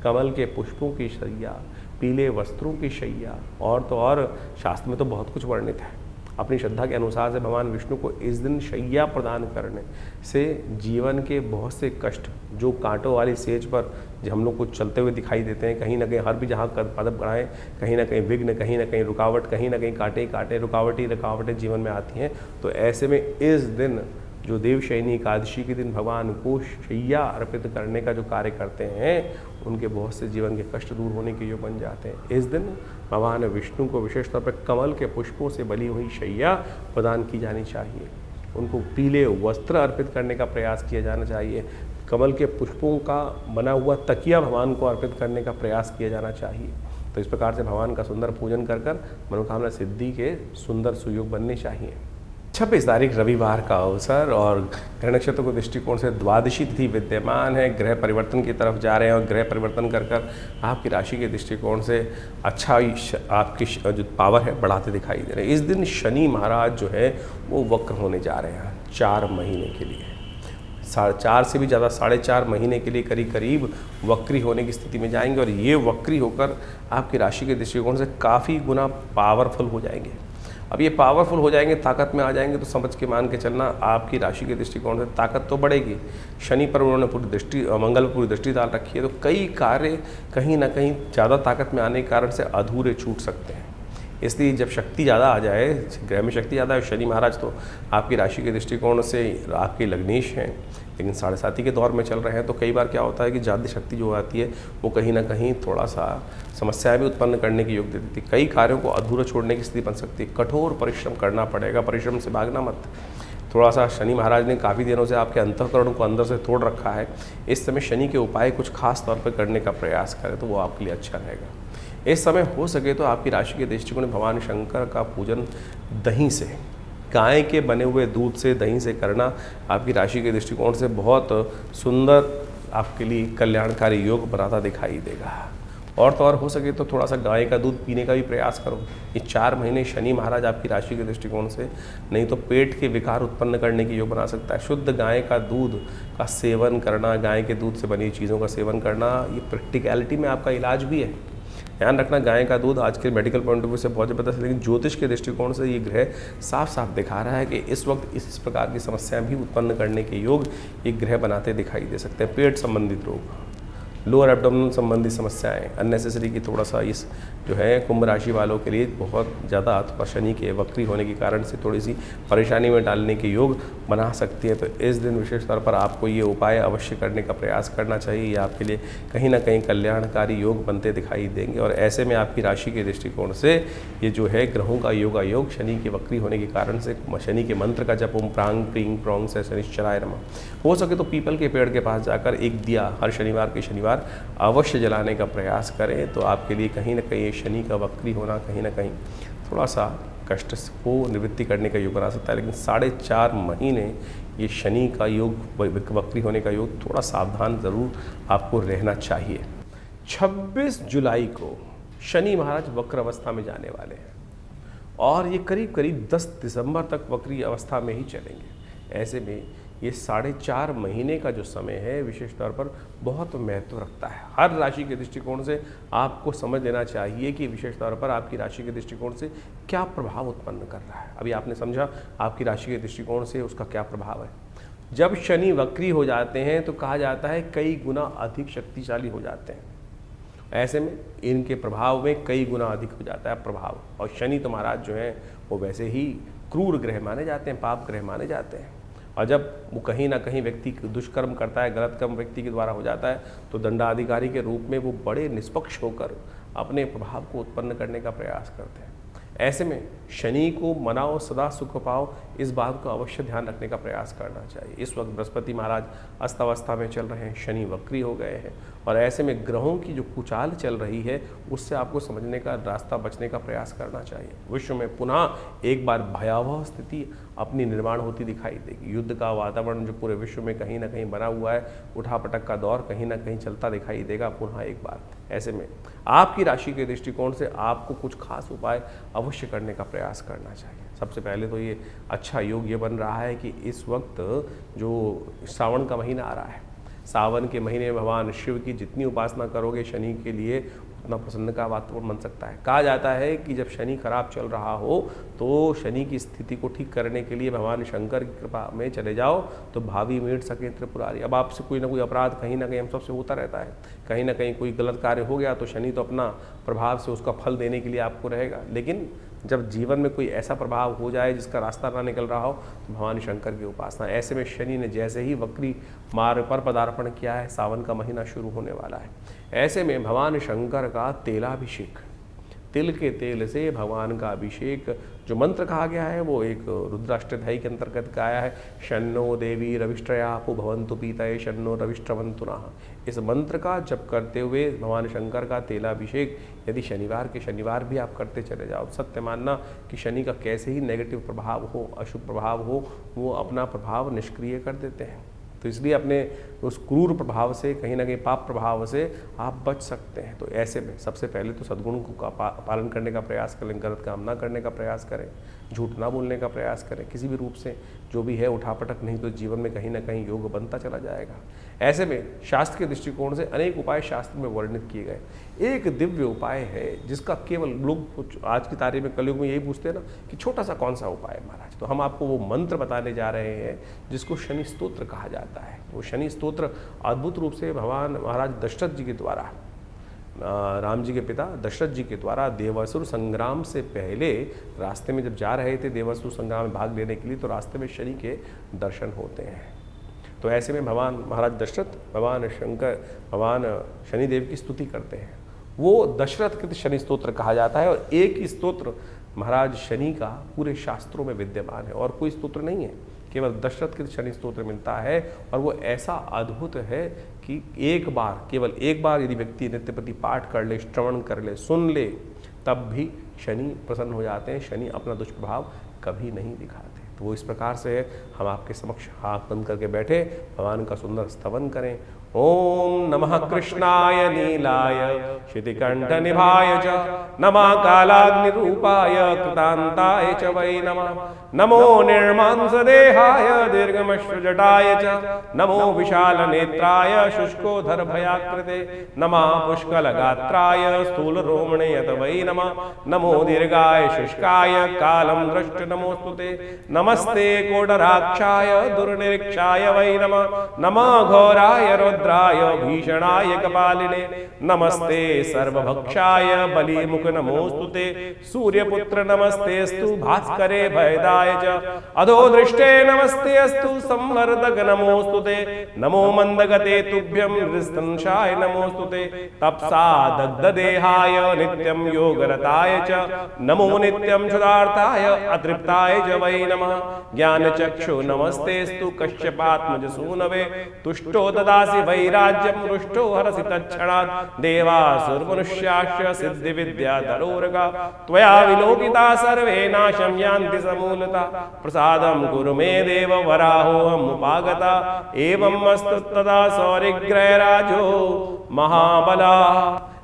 कमल के पुष्पों की शैया, पीले वस्त्रों की शैया, और तो और शास्त्र में तो बहुत कुछ वर्णित है। अपनी श्रद्धा के अनुसार से भगवान विष्णु को इस दिन शैया प्रदान करने से जीवन के बहुत से कष्ट जो कांटों वाली सेज पर जो हम लोग को चलते हुए दिखाई देते हैं, कहीं ना कहीं हर भी जहाँ कदम बढ़ाएं, कहीं ना कहीं विघ्न, कहीं ना कहीं रुकावट, कहीं ना कहीं कांटे कांटे रुकावटें जीवन में आती हैं। तो ऐसे में इस दिन जो देवशयनी एकादशी के दिन भगवान को शैया अर्पित करने का जो कार्य करते हैं, उनके बहुत से जीवन के कष्ट दूर होने के योग बन जाते हैं। इस दिन भगवान विष्णु को विशेष तौर पर कमल के पुष्पों से बनी हुई शैया प्रदान की जानी चाहिए। उनको पीले वस्त्र अर्पित करने का प्रयास किया जाना चाहिए। कमल के पुष्पों का बना हुआ तकिया भगवान को अर्पित करने का प्रयास किया जाना चाहिए। तो इस प्रकार से भगवान का सुंदर पूजन कर कर मनोकामना सिद्धि के सुंदर सुयोग बनने चाहिए। 26 तारीख रविवार का अवसर और ग्रह नक्षत्र के दृष्टिकोण से द्वादशी तिथि विद्यमान है। ग्रह परिवर्तन की तरफ जा रहे हैं और ग्रह परिवर्तन कर कर आपकी राशि के दृष्टिकोण से अच्छा आपकी जो पावर है बढ़ाते दिखाई दे रहे हैं। इस दिन शनि महाराज जो है वो वक्र होने जा रहे हैं 4 महीने के लिए, 4 से भी ज़्यादा 4.5 महीने के लिए करीब करीब वक्री होने की स्थिति में जाएंगे और ये वक्री होकर आपकी राशि के दृष्टिकोण से काफ़ी गुना पावरफुल हो जाएंगे। अब ये पावरफुल हो जाएंगे, ताकत में आ जाएंगे, तो समझ के मान के चलना आपकी राशि के दृष्टिकोण से ताकत तो बढ़ेगी। शनि पर उन्होंने पूरी दृष्टि, मंगल पर पूरी दृष्टि डाल रखी है, तो कई कार्य कहीं ना कहीं ज़्यादा ताकत में आने के कारण से अधूरे छूट सकते हैं। इसलिए जब शक्ति ज़्यादा आ जाए, ग्रह में शक्ति ज़्यादा है, शनि महाराज तो आपकी राशि के दृष्टिकोण से आपके लग्नेश हैं लेकिन 7.5 के दौर में चल रहे हैं, तो कई बार क्या होता है कि ज़्यादा शक्ति जो आती है वो कहीं ना कहीं थोड़ा सा समस्याएं भी उत्पन्न करने की योग देती है। कई कार्यों को अधूरा छोड़ने की स्थिति बन सकती है। कठोर परिश्रम करना पड़ेगा, परिश्रम से भागना मत। थोड़ा सा शनि महाराज ने काफ़ी दिनों से आपके अंतःकरण को अंदर से तोड़ रखा है। इस समय शनि के उपाय कुछ खास तौर पर करने का प्रयास करें तो वो आपके लिए अच्छा रहेगा। इस समय हो सके तो आपकी राशि के दृष्टिकोण भगवान शंकर का पूजन दही से, गाय के बने हुए दूध से, दही से करना आपकी राशि के दृष्टिकोण से बहुत सुंदर आपके लिए कल्याणकारी योग बनाता दिखाई देगा। और तो और हो सके तो थोड़ा सा गाय का दूध पीने का भी प्रयास करो। ये 4 महीने शनि महाराज आपकी राशि के दृष्टिकोण से नहीं तो पेट के विकार उत्पन्न करने की योग बना सकता है। शुद्ध गाय का दूध का सेवन करना, गाय के दूध से बनी चीज़ों का सेवन करना, ये प्रैक्टिकलिटी में आपका इलाज भी है। ध्यान रखना, गाय का दूध आज के मेडिकल पॉइंट ऑफ व्यू से बहुत ज़बरदस्त है, लेकिन ज्योतिष के दृष्टिकोण से ये ग्रह साफ साफ दिखा रहा है कि इस वक्त इस प्रकार की समस्याएं भी उत्पन्न करने के योग ये ग्रह बनाते दिखाई दे सकते हैं। पेट संबंधित रोग, लोअर एब्डोमिनल संबंधी समस्याएं, अननेसेसरी की थोड़ा सा इस जो है कुंभ राशि वालों के लिए बहुत ज़्यादा अथवा शनि के वक्री होने के कारण से थोड़ी सी परेशानी में डालने के योग बना सकती है। तो इस दिन विशेष तौर पर आपको ये उपाय अवश्य करने का प्रयास करना चाहिए। ये आपके लिए कहीं ना कहीं कल्याणकारी योग बनते दिखाई देंगे और ऐसे में आपकी राशि के दृष्टिकोण से ये जो है ग्रहों का योग शनि के वक्री होने के कारण से शनि के मंत्र का जप ओम प्रांग प्रींग प्रोंग से शनिश्चराय नमः, हो सके तो पीपल के पेड़ के पास जाकर एक दिया हर शनिवार के शनिवार अवश्य जलाने का प्रयास करें, तो आपके लिए कहीं ना कहीं शनि का वक्री होना कहीं ना कहीं थोड़ा सा कष्ट को निवृत्ति करने का योग बना सकता है। लेकिन 4.5 महीने ये शनि का योग, वक्री होने का योग, थोड़ा सावधान ज़रूर आपको रहना चाहिए। 26 जुलाई को शनि महाराज वक्र अवस्था में जाने वाले हैं और ये करीब करीब 10 दिसंबर तक वक्री अवस्था में ही चलेंगे। ऐसे में ये 4.5 महीने का जो समय है विशेष तौर पर बहुत महत्व रखता है। हर राशि के दृष्टिकोण से आपको समझ लेना चाहिए कि विशेष तौर पर आपकी राशि के दृष्टिकोण से क्या प्रभाव उत्पन्न कर रहा है। अभी आपने समझा आपकी राशि के दृष्टिकोण से उसका क्या प्रभाव है। जब शनि वक्री हो जाते हैं तो कहा जाता है कई गुना अधिक शक्तिशाली हो जाते हैं। ऐसे में इनके प्रभाव में कई गुना अधिक हो जाता है प्रभाव। और शनि तो महाराज जो हैं वो वैसे ही क्रूर ग्रह माने जाते हैं, पाप ग्रह माने जाते हैं। और जब वो कहीं ना कहीं व्यक्ति दुष्कर्म करता है, गलत कर्म व्यक्ति के द्वारा हो जाता है, तो दंडाधिकारी के रूप में वो बड़े निष्पक्ष होकर अपने प्रभाव को उत्पन्न करने का प्रयास करते हैं। ऐसे में शनि को मनाओ, सदा सुख पाओ, इस बात को अवश्य ध्यान रखने का प्रयास करना चाहिए। इस वक्त बृहस्पति महाराज अस्तवस्था में चल रहे हैं, शनि वक्री हो गए हैं और ऐसे में ग्रहों की जो कुचाल चल रही है उससे आपको समझने का रास्ता, बचने का प्रयास करना चाहिए। विश्व में पुनः एक बार भयावह स्थिति अपनी निर्माण होती दिखाई देगी। युद्ध का वातावरण जो पूरे विश्व में कहीं ना कहीं बना हुआ है, उठापटक का दौर कहीं ना कहीं चलता दिखाई देगा पुनः एक बार। ऐसे में आपकी राशि के दृष्टिकोण से आपको कुछ खास उपाय अवश्य करने का प्रयास करना चाहिए। सबसे पहले तो ये अच्छा योग ये बन रहा है कि इस वक्त जो सावन का महीना आ रहा है, सावन के महीने में भगवान शिव की जितनी उपासना करोगे शनि के लिए उतना प्रसन्न का वातावरण बन सकता है। कहा जाता है कि जब शनि खराब चल रहा हो तो शनि की स्थिति को ठीक करने के लिए भगवान शंकर की कृपा में चले जाओ तो भावी मीट सके त्रिपुरारी। अब आपसे कोई ना कोई अपराध कहीं ना कहीं हम सबसे होता रहता है, कहीं ना कहीं कोई गलत कार्य हो गया तो शनि तो अपना प्रभाव से उसका फल देने के लिए आपको रहेगा। लेकिन जब जीवन में कोई ऐसा प्रभाव हो जाए जिसका रास्ता ना निकल रहा हो तो भगवान शंकर की उपासना। ऐसे में शनि ने जैसे ही वक्री मार्ग पर पदार्पण किया है, सावन का महीना शुरू होने वाला है, ऐसे में भगवान शंकर का तेलाभिषेक तिल के तेल से भगवान का अभिषेक। जो मंत्र कहा गया है वो एक रुद्राष्टध्यायी के अंतर्गत का आया है, शन्नो देवी रविष्ट्रयापो भवन्तु पीतये शन्नो रविष्ट्रवन्तु नः। इस मंत्र का जप करते हुए भगवान शंकर का तेलाभिषेक यदि शनिवार के शनिवार भी आप करते चले जाओ, सत्य मानना कि शनि का कैसे ही नेगेटिव प्रभाव हो, अशुभ प्रभाव हो, वो अपना प्रभाव निष्क्रिय कर देते हैं। तो इसलिए अपने उस क्रूर प्रभाव से, कहीं ना कहीं पाप प्रभाव से आप बच सकते हैं। तो ऐसे में सबसे पहले तो सद्गुण को पालन करने का प्रयास करें, गलत काम ना करने का प्रयास करें, झूठ ना बोलने का प्रयास करें, किसी भी रूप से जो भी है उठापटक नहीं तो जीवन में कहीं ना कहीं योग बनता चला जाएगा। ऐसे में शास्त्र के दृष्टिकोण से अनेक उपाय शास्त्र में वर्णित किए गए। एक दिव्य उपाय है जिसका केवल लोग आज की तारीख में, कलयुग में यही पूछते हैं ना कि छोटा सा कौन सा उपाय है महाराज, तो हम आपको वो मंत्र बताने जा रहे हैं जिसको शनि स्तोत्र कहा जाता है। वो शनि स्तोत्र अद्भुत रूप से भगवान महाराज दशरथ जी के द्वारा, राम जी के पिता दशरथ जी के द्वारा देवासुर संग्राम से पहले रास्ते में जब जा रहे थे देवासुर संग्राम में भाग लेने के लिए, तो रास्ते में शनि के दर्शन होते हैं। तो ऐसे में भगवान महाराज दशरथ भगवान शंकर, भगवान शनिदेव की स्तुति करते हैं। वो दशरथ कृत शनि स्तोत्र कहा जाता है और एक ही स्तोत्र महाराज शनि का पूरे शास्त्रों में विद्यमान है और कोई स्तोत्र नहीं है, केवल दशरथ कृत शनि स्तोत्र मिलता है। और वो ऐसा अद्भुत है कि एक बार, केवल एक बार यदि व्यक्ति नित्यप्रति पाठ कर ले, श्रवण कर ले, सुन ले, तब भी शनि प्रसन्न हो जाते हैं, शनि अपना दुष्प्रभाव कभी नहीं दिखाते। तो वो इस प्रकार से हम आपके समक्ष हाथ बंद करके बैठे भगवान का सुंदर स्तवन करें। ओम नमः कृष्णाय नीलाय शितिकंठ निभाय च, नमः कालाग्निरूपाय कृतांताय च वै नमः। नमो निर्मांसदेहाय दीर्घमश्रुजटाय च, नमो विशाल नेत्राय शुष्कोधर भयाकृते, नमः पुष्कलगात्राय स्थूल रोमणे यत वै नमः। नमो दीर्घाय शुष्काय कालं दृष्ट नमोस्तुते, नमस्ते कोडराक्षाय दुर्निरीक्षाय वै नमः। नमः घोराय रुद्राय भीषणाय कपालिने, नमस्ते सर्वभक्षाय बलिमुख नमोस्तुते। सूर्यपुत्र नमस्तेस्तु भास्करे भयदाय च, अधोदृष्टे नमस्तेस्तु संवर्धक नमोस्तुते। नमो मंदगते तुभ्यं हृस्तंशाय नमोस्तुते। तपसा दग्धदेहाय नित्यं योगरताय च, नमो नित्यं क्षुधार्ताय अतृप्ताय च वै नमः। ज्ञानचक्षु नमस्तेस्तु कश्यपात्मज सूनवे, तुष्टो ददासि वैराज्यं रुष्टो हरसि तत्क्षणात्। देवासुरमनुष्याश्च सिद्धिविद्याधरोरगा, त्वया विलोकिता सर्वे नाशं यान्ति समूलता। प्रसादं कुरु मे देव वराहोऽहमुपागता, एवं अस्तु तदा सौरिग्रहराजो महाबला।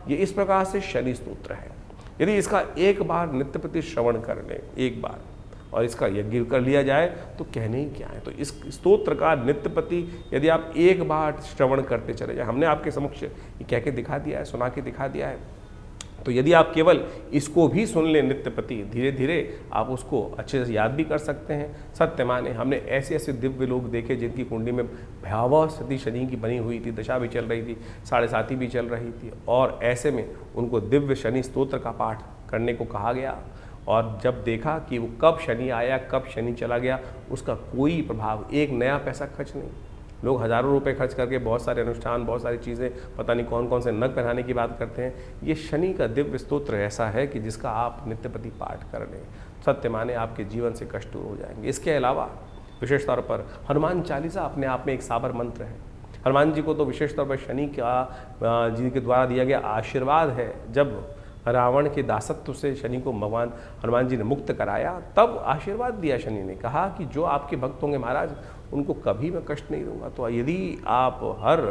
ये इस प्रकार से शनि स्तोत्र है। यदि इसका एक बार नित्य प्रति श्रवण कर ले, एक बार, और इसका यज्ञ कर लिया जाए तो कहने ही क्या है। तो इस स्तोत्र का नित्य प्रति यदि आप एक बार श्रवण करते चले जाए, हमने आपके समक्ष ये कह के दिखा दिया है, सुना के दिखा दिया है, तो यदि आप केवल इसको भी सुन लें नित्य प्रति, धीरे धीरे आप उसको अच्छे से याद भी कर सकते हैं। सत्य माने हमने ऐसे ऐसे दिव्य लोग देखे जिनकी कुंडली में भयावह स्थिति शनि की बनी हुई थी, दशा भी चल रही थी, 7.5 भी चल रही थी, और ऐसे में उनको दिव्य शनि स्तोत्र का पाठ करने को कहा गया। और जब देखा कि वो कब शनि आया, कब शनि चला गया, उसका कोई प्रभाव, एक नया पैसा खर्च नहीं। लोग हज़ारों रुपए खर्च करके बहुत सारे अनुष्ठान, बहुत सारी चीज़ें, पता नहीं कौन कौन से नग पहनाने की बात करते हैं। ये शनि का दिव्य स्तोत्र ऐसा है कि जिसका आप नित्यप्रति पाठ कर लें, सत्य माने आपके जीवन से कष्ट दूर हो जाएंगे। इसके अलावा विशेष तौर पर हनुमान चालीसा अपने आप में एक साबर मंत्र है। हनुमान जी को तो विशेष तौर पर शनि का जी के द्वारा दिया गया आशीर्वाद है। जब रावण के दासत्व से शनि को भगवान हनुमान जी ने मुक्त कराया, तब आशीर्वाद दिया शनि ने, कहा कि जो आपके भक्त होंगे महाराज उनको कभी मैं कष्ट नहीं दूंगा। तो यदि आप हर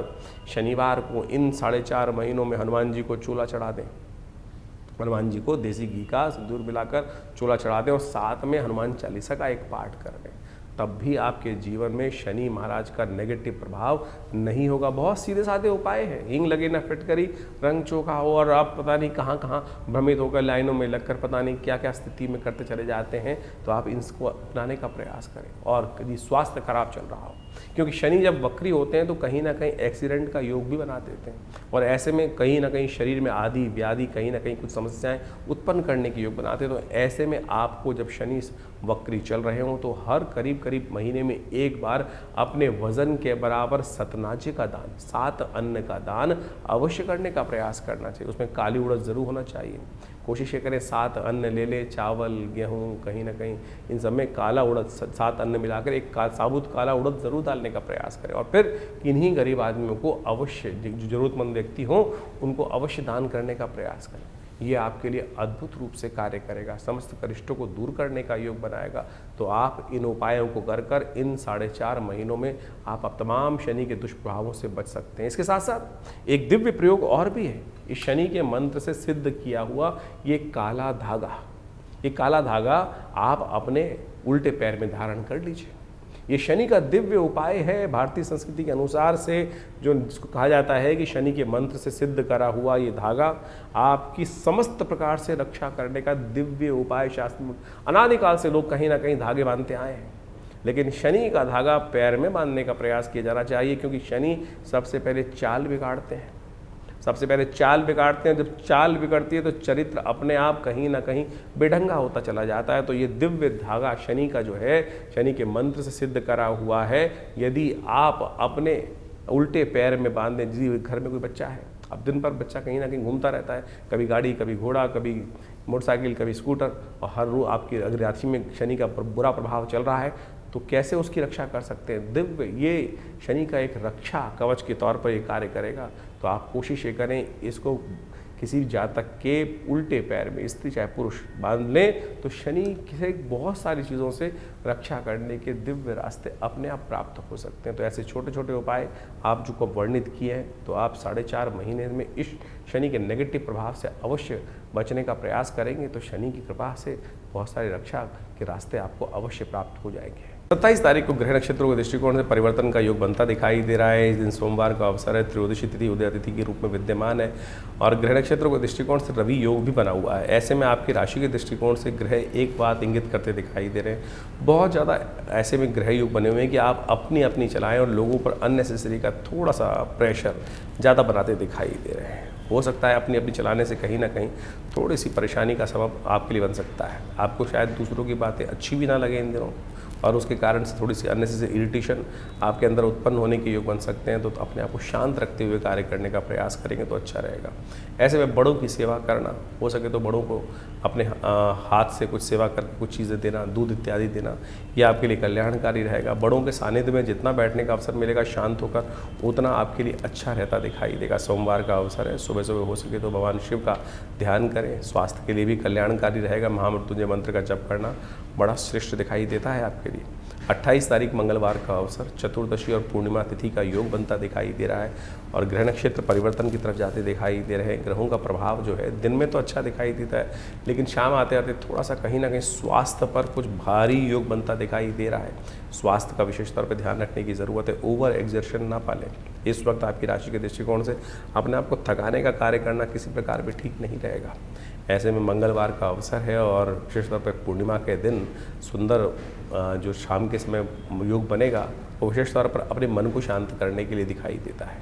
शनिवार को इन 4.5 महीनों में हनुमान जी को चूल्हा चढ़ा दें, हनुमान जी को देसी घी का सिंदूर मिलाकर चूल्हा चढ़ा दें और साथ में हनुमान चालीसा का एक पाठ कर लें, तब भी आपके जीवन में शनि महाराज का नेगेटिव प्रभाव नहीं होगा। बहुत सीधे साधे उपाय हैं। हींग लगे न फिटकरी, रंग चोखा हो, और आप पता नहीं कहाँ कहाँ भ्रमित होकर लाइनों में लगकर पता नहीं क्या क्या स्थिति में करते चले जाते हैं। तो आप इसको अपनाने का प्रयास करें। और यदि स्वास्थ्य खराब चल रहा हो, क्योंकि शनि जब वक्री होते हैं तो कहीं ना कहीं एक्सीडेंट का योग भी बना देते हैं, और ऐसे में कहीं ना कहीं शरीर में आदि व्याधि, कहीं ना कहीं कुछ समस्याएं उत्पन्न करने के योग बनाते हैं। तो ऐसे में आपको जब शनि वक्री चल रहे हों तो हर करीब करीब महीने में एक बार अपने वजन के बराबर सतनाजे का दान, 7 अन्न का दान अवश्य करने का प्रयास करना चाहिए। उसमें काली उड़द जरूर होना चाहिए। कोशिश ये करें 7 अन्न ले लें, चावल, गेहूँ, कहीं ना कहीं इन सब में काला उड़द 7 अन्न मिलाकर एक साबुत काला उड़द ज़रूर डालने का प्रयास करें। और फिर किन्हीं गरीब आदमियों को अवश्य, जो ज़रूरतमंद व्यक्ति हों उनको अवश्य दान करने का प्रयास करें। ये आपके लिए अद्भुत रूप से कार्य करेगा, समस्त कष्टों को दूर करने का योग बनाएगा। तो आप इन उपायों को कर इन 4.5 महीनों में आप तमाम शनि के दुष्प्रभावों से बच सकते हैं। इसके साथ साथ एक दिव्य प्रयोग और भी है, इस शनि के मंत्र से सिद्ध किया हुआ ये काला धागा। ये काला धागा आप अपने उल्टे पैर में धारण कर लीजिए। ये शनि का दिव्य उपाय है। भारतीय संस्कृति के अनुसार से जो जिसको कहा जाता है कि शनि के मंत्र से सिद्ध करा हुआ ये धागा आपकी समस्त प्रकार से रक्षा करने का दिव्य उपाय। शास्त्र में अनादिकाल से लोग कहीं ना कहीं धागे बांधते आए हैं, लेकिन शनि का धागा पैर में बांधने का प्रयास किया जाना चाहिए, क्योंकि शनि सबसे पहले चाल बिगाड़ते हैं। सबसे पहले चाल बिगाड़ते हैं। जब चाल बिगड़ती है तो चरित्र अपने आप कहीं ना कहीं बेढंगा होता चला जाता है। तो ये दिव्य धागा शनि का जो है, शनि के मंत्र से सिद्ध करा हुआ है। यदि आप अपने उल्टे पैर में बांध दें, जिस घर में कोई बच्चा है, अब दिन भर बच्चा कहीं ना कहीं घूमता रहता है, कभी गाड़ी, कभी घोड़ा, कभी मोटरसाइकिल, कभी स्कूटर, और हर रोज आपकी अगर राशि में शनि का बुरा प्रभाव चल रहा है तो कैसे उसकी रक्षा कर सकते हैं। दिव्य ये शनि का एक रक्षा कवच के तौर पर ये कार्य करेगा। तो आप कोशिश ये करें, इसको किसी जातक के उल्टे पैर में, स्त्री चाहे पुरुष, बांध लें तो शनि से बहुत सारी चीज़ों से रक्षा करने के दिव्य रास्ते अपने आप प्राप्त हो सकते हैं। तो ऐसे छोटे छोटे उपाय आप जो को वर्णित किए हैं, तो आप 4.5 महीने में इस शनि के नेगेटिव प्रभाव से अवश्य बचने का प्रयास करेंगे तो शनि की कृपा से बहुत सारी रक्षा के रास्ते आपको अवश्य प्राप्त हो जाएंगे। 27 तारीख को ग्रह नक्षत्रों के दृष्टिकोण से परिवर्तन का योग बनता दिखाई दे रहा है। इस दिन सोमवार का अवसर है, त्रयोदशी तिथि उदय तिथि के रूप में विद्यमान है और ग्रह नक्षत्रों के दृष्टिकोण से रवि योग भी बना हुआ है। ऐसे में आपकी राशि के दृष्टिकोण से ग्रह एक बात इंगित करते दिखाई दे रहे हैं। बहुत ज़्यादा ऐसे में ग्रह योग बने हुए हैं कि आप अपनी अपनी चलाएं और लोगों पर अननेसेसरी का थोड़ा सा प्रेशर ज़्यादा बनाते दिखाई दे रहे हैं। हो सकता है अपनी अपनी चलाने से कहीं ना कहीं थोड़ी सी परेशानी का सबब आपके लिए बन सकता है। आपको शायद दूसरों की बातें अच्छी भी ना लगे इन दिनों, और उसके कारण से थोड़ी सी अननेसेसरी इरिटेशन आपके अंदर उत्पन्न होने के योग बन सकते हैं। तो अपने आप को शांत रखते हुए कार्य करने का प्रयास करेंगे तो अच्छा रहेगा। ऐसे में बड़ों की सेवा करना, हो सके तो बड़ों को अपने हाथ से कुछ सेवा करके कुछ चीज़ें देना, दूध इत्यादि देना, ये आपके लिए कल्याणकारी रहेगा। बड़ों के सानिध्य में जितना बैठने का अवसर मिलेगा शांत होकर, उतना आपके लिए अच्छा रहता दिखाई देगा। सोमवार का अवसर है, सुबह सुबह हो सके तो भगवान शिव का ध्यान करें, स्वास्थ्य के लिए भी कल्याणकारी रहेगा। महामृत्युंजय मंत्र का जप करना बड़ा श्रेष्ठ दिखाई देता है आपके लिए। 28 तारीख मंगलवार का अवसर, चतुर्दशी और पूर्णिमा तिथि का योग बनता दिखाई दे रहा है और ग्रह नक्षत्र परिवर्तन की तरफ जाते दिखाई दे रहे हैं। ग्रहों का प्रभाव जो है दिन में तो अच्छा दिखाई देता है, लेकिन शाम आते आते थोड़ा सा कहीं ना कहीं स्वास्थ्य पर कुछ भारी योग बनता दिखाई दे रहा है। स्वास्थ्य का विशेष तौर पर ध्यान रखने की ज़रूरत है। ओवर एक्सर्शन ना पालें। इस वक्त आपकी राशि के दृष्टिकोण से अपने आप को थकाने का कार्य करना किसी प्रकार भी ठीक नहीं रहेगा। ऐसे में मंगलवार का अवसर है और विशेष तौर पर पूर्णिमा के दिन सुंदर जो शाम के समय योग बनेगा वो विशेष तौर पर अपने मन को शांत करने के लिए दिखाई देता है।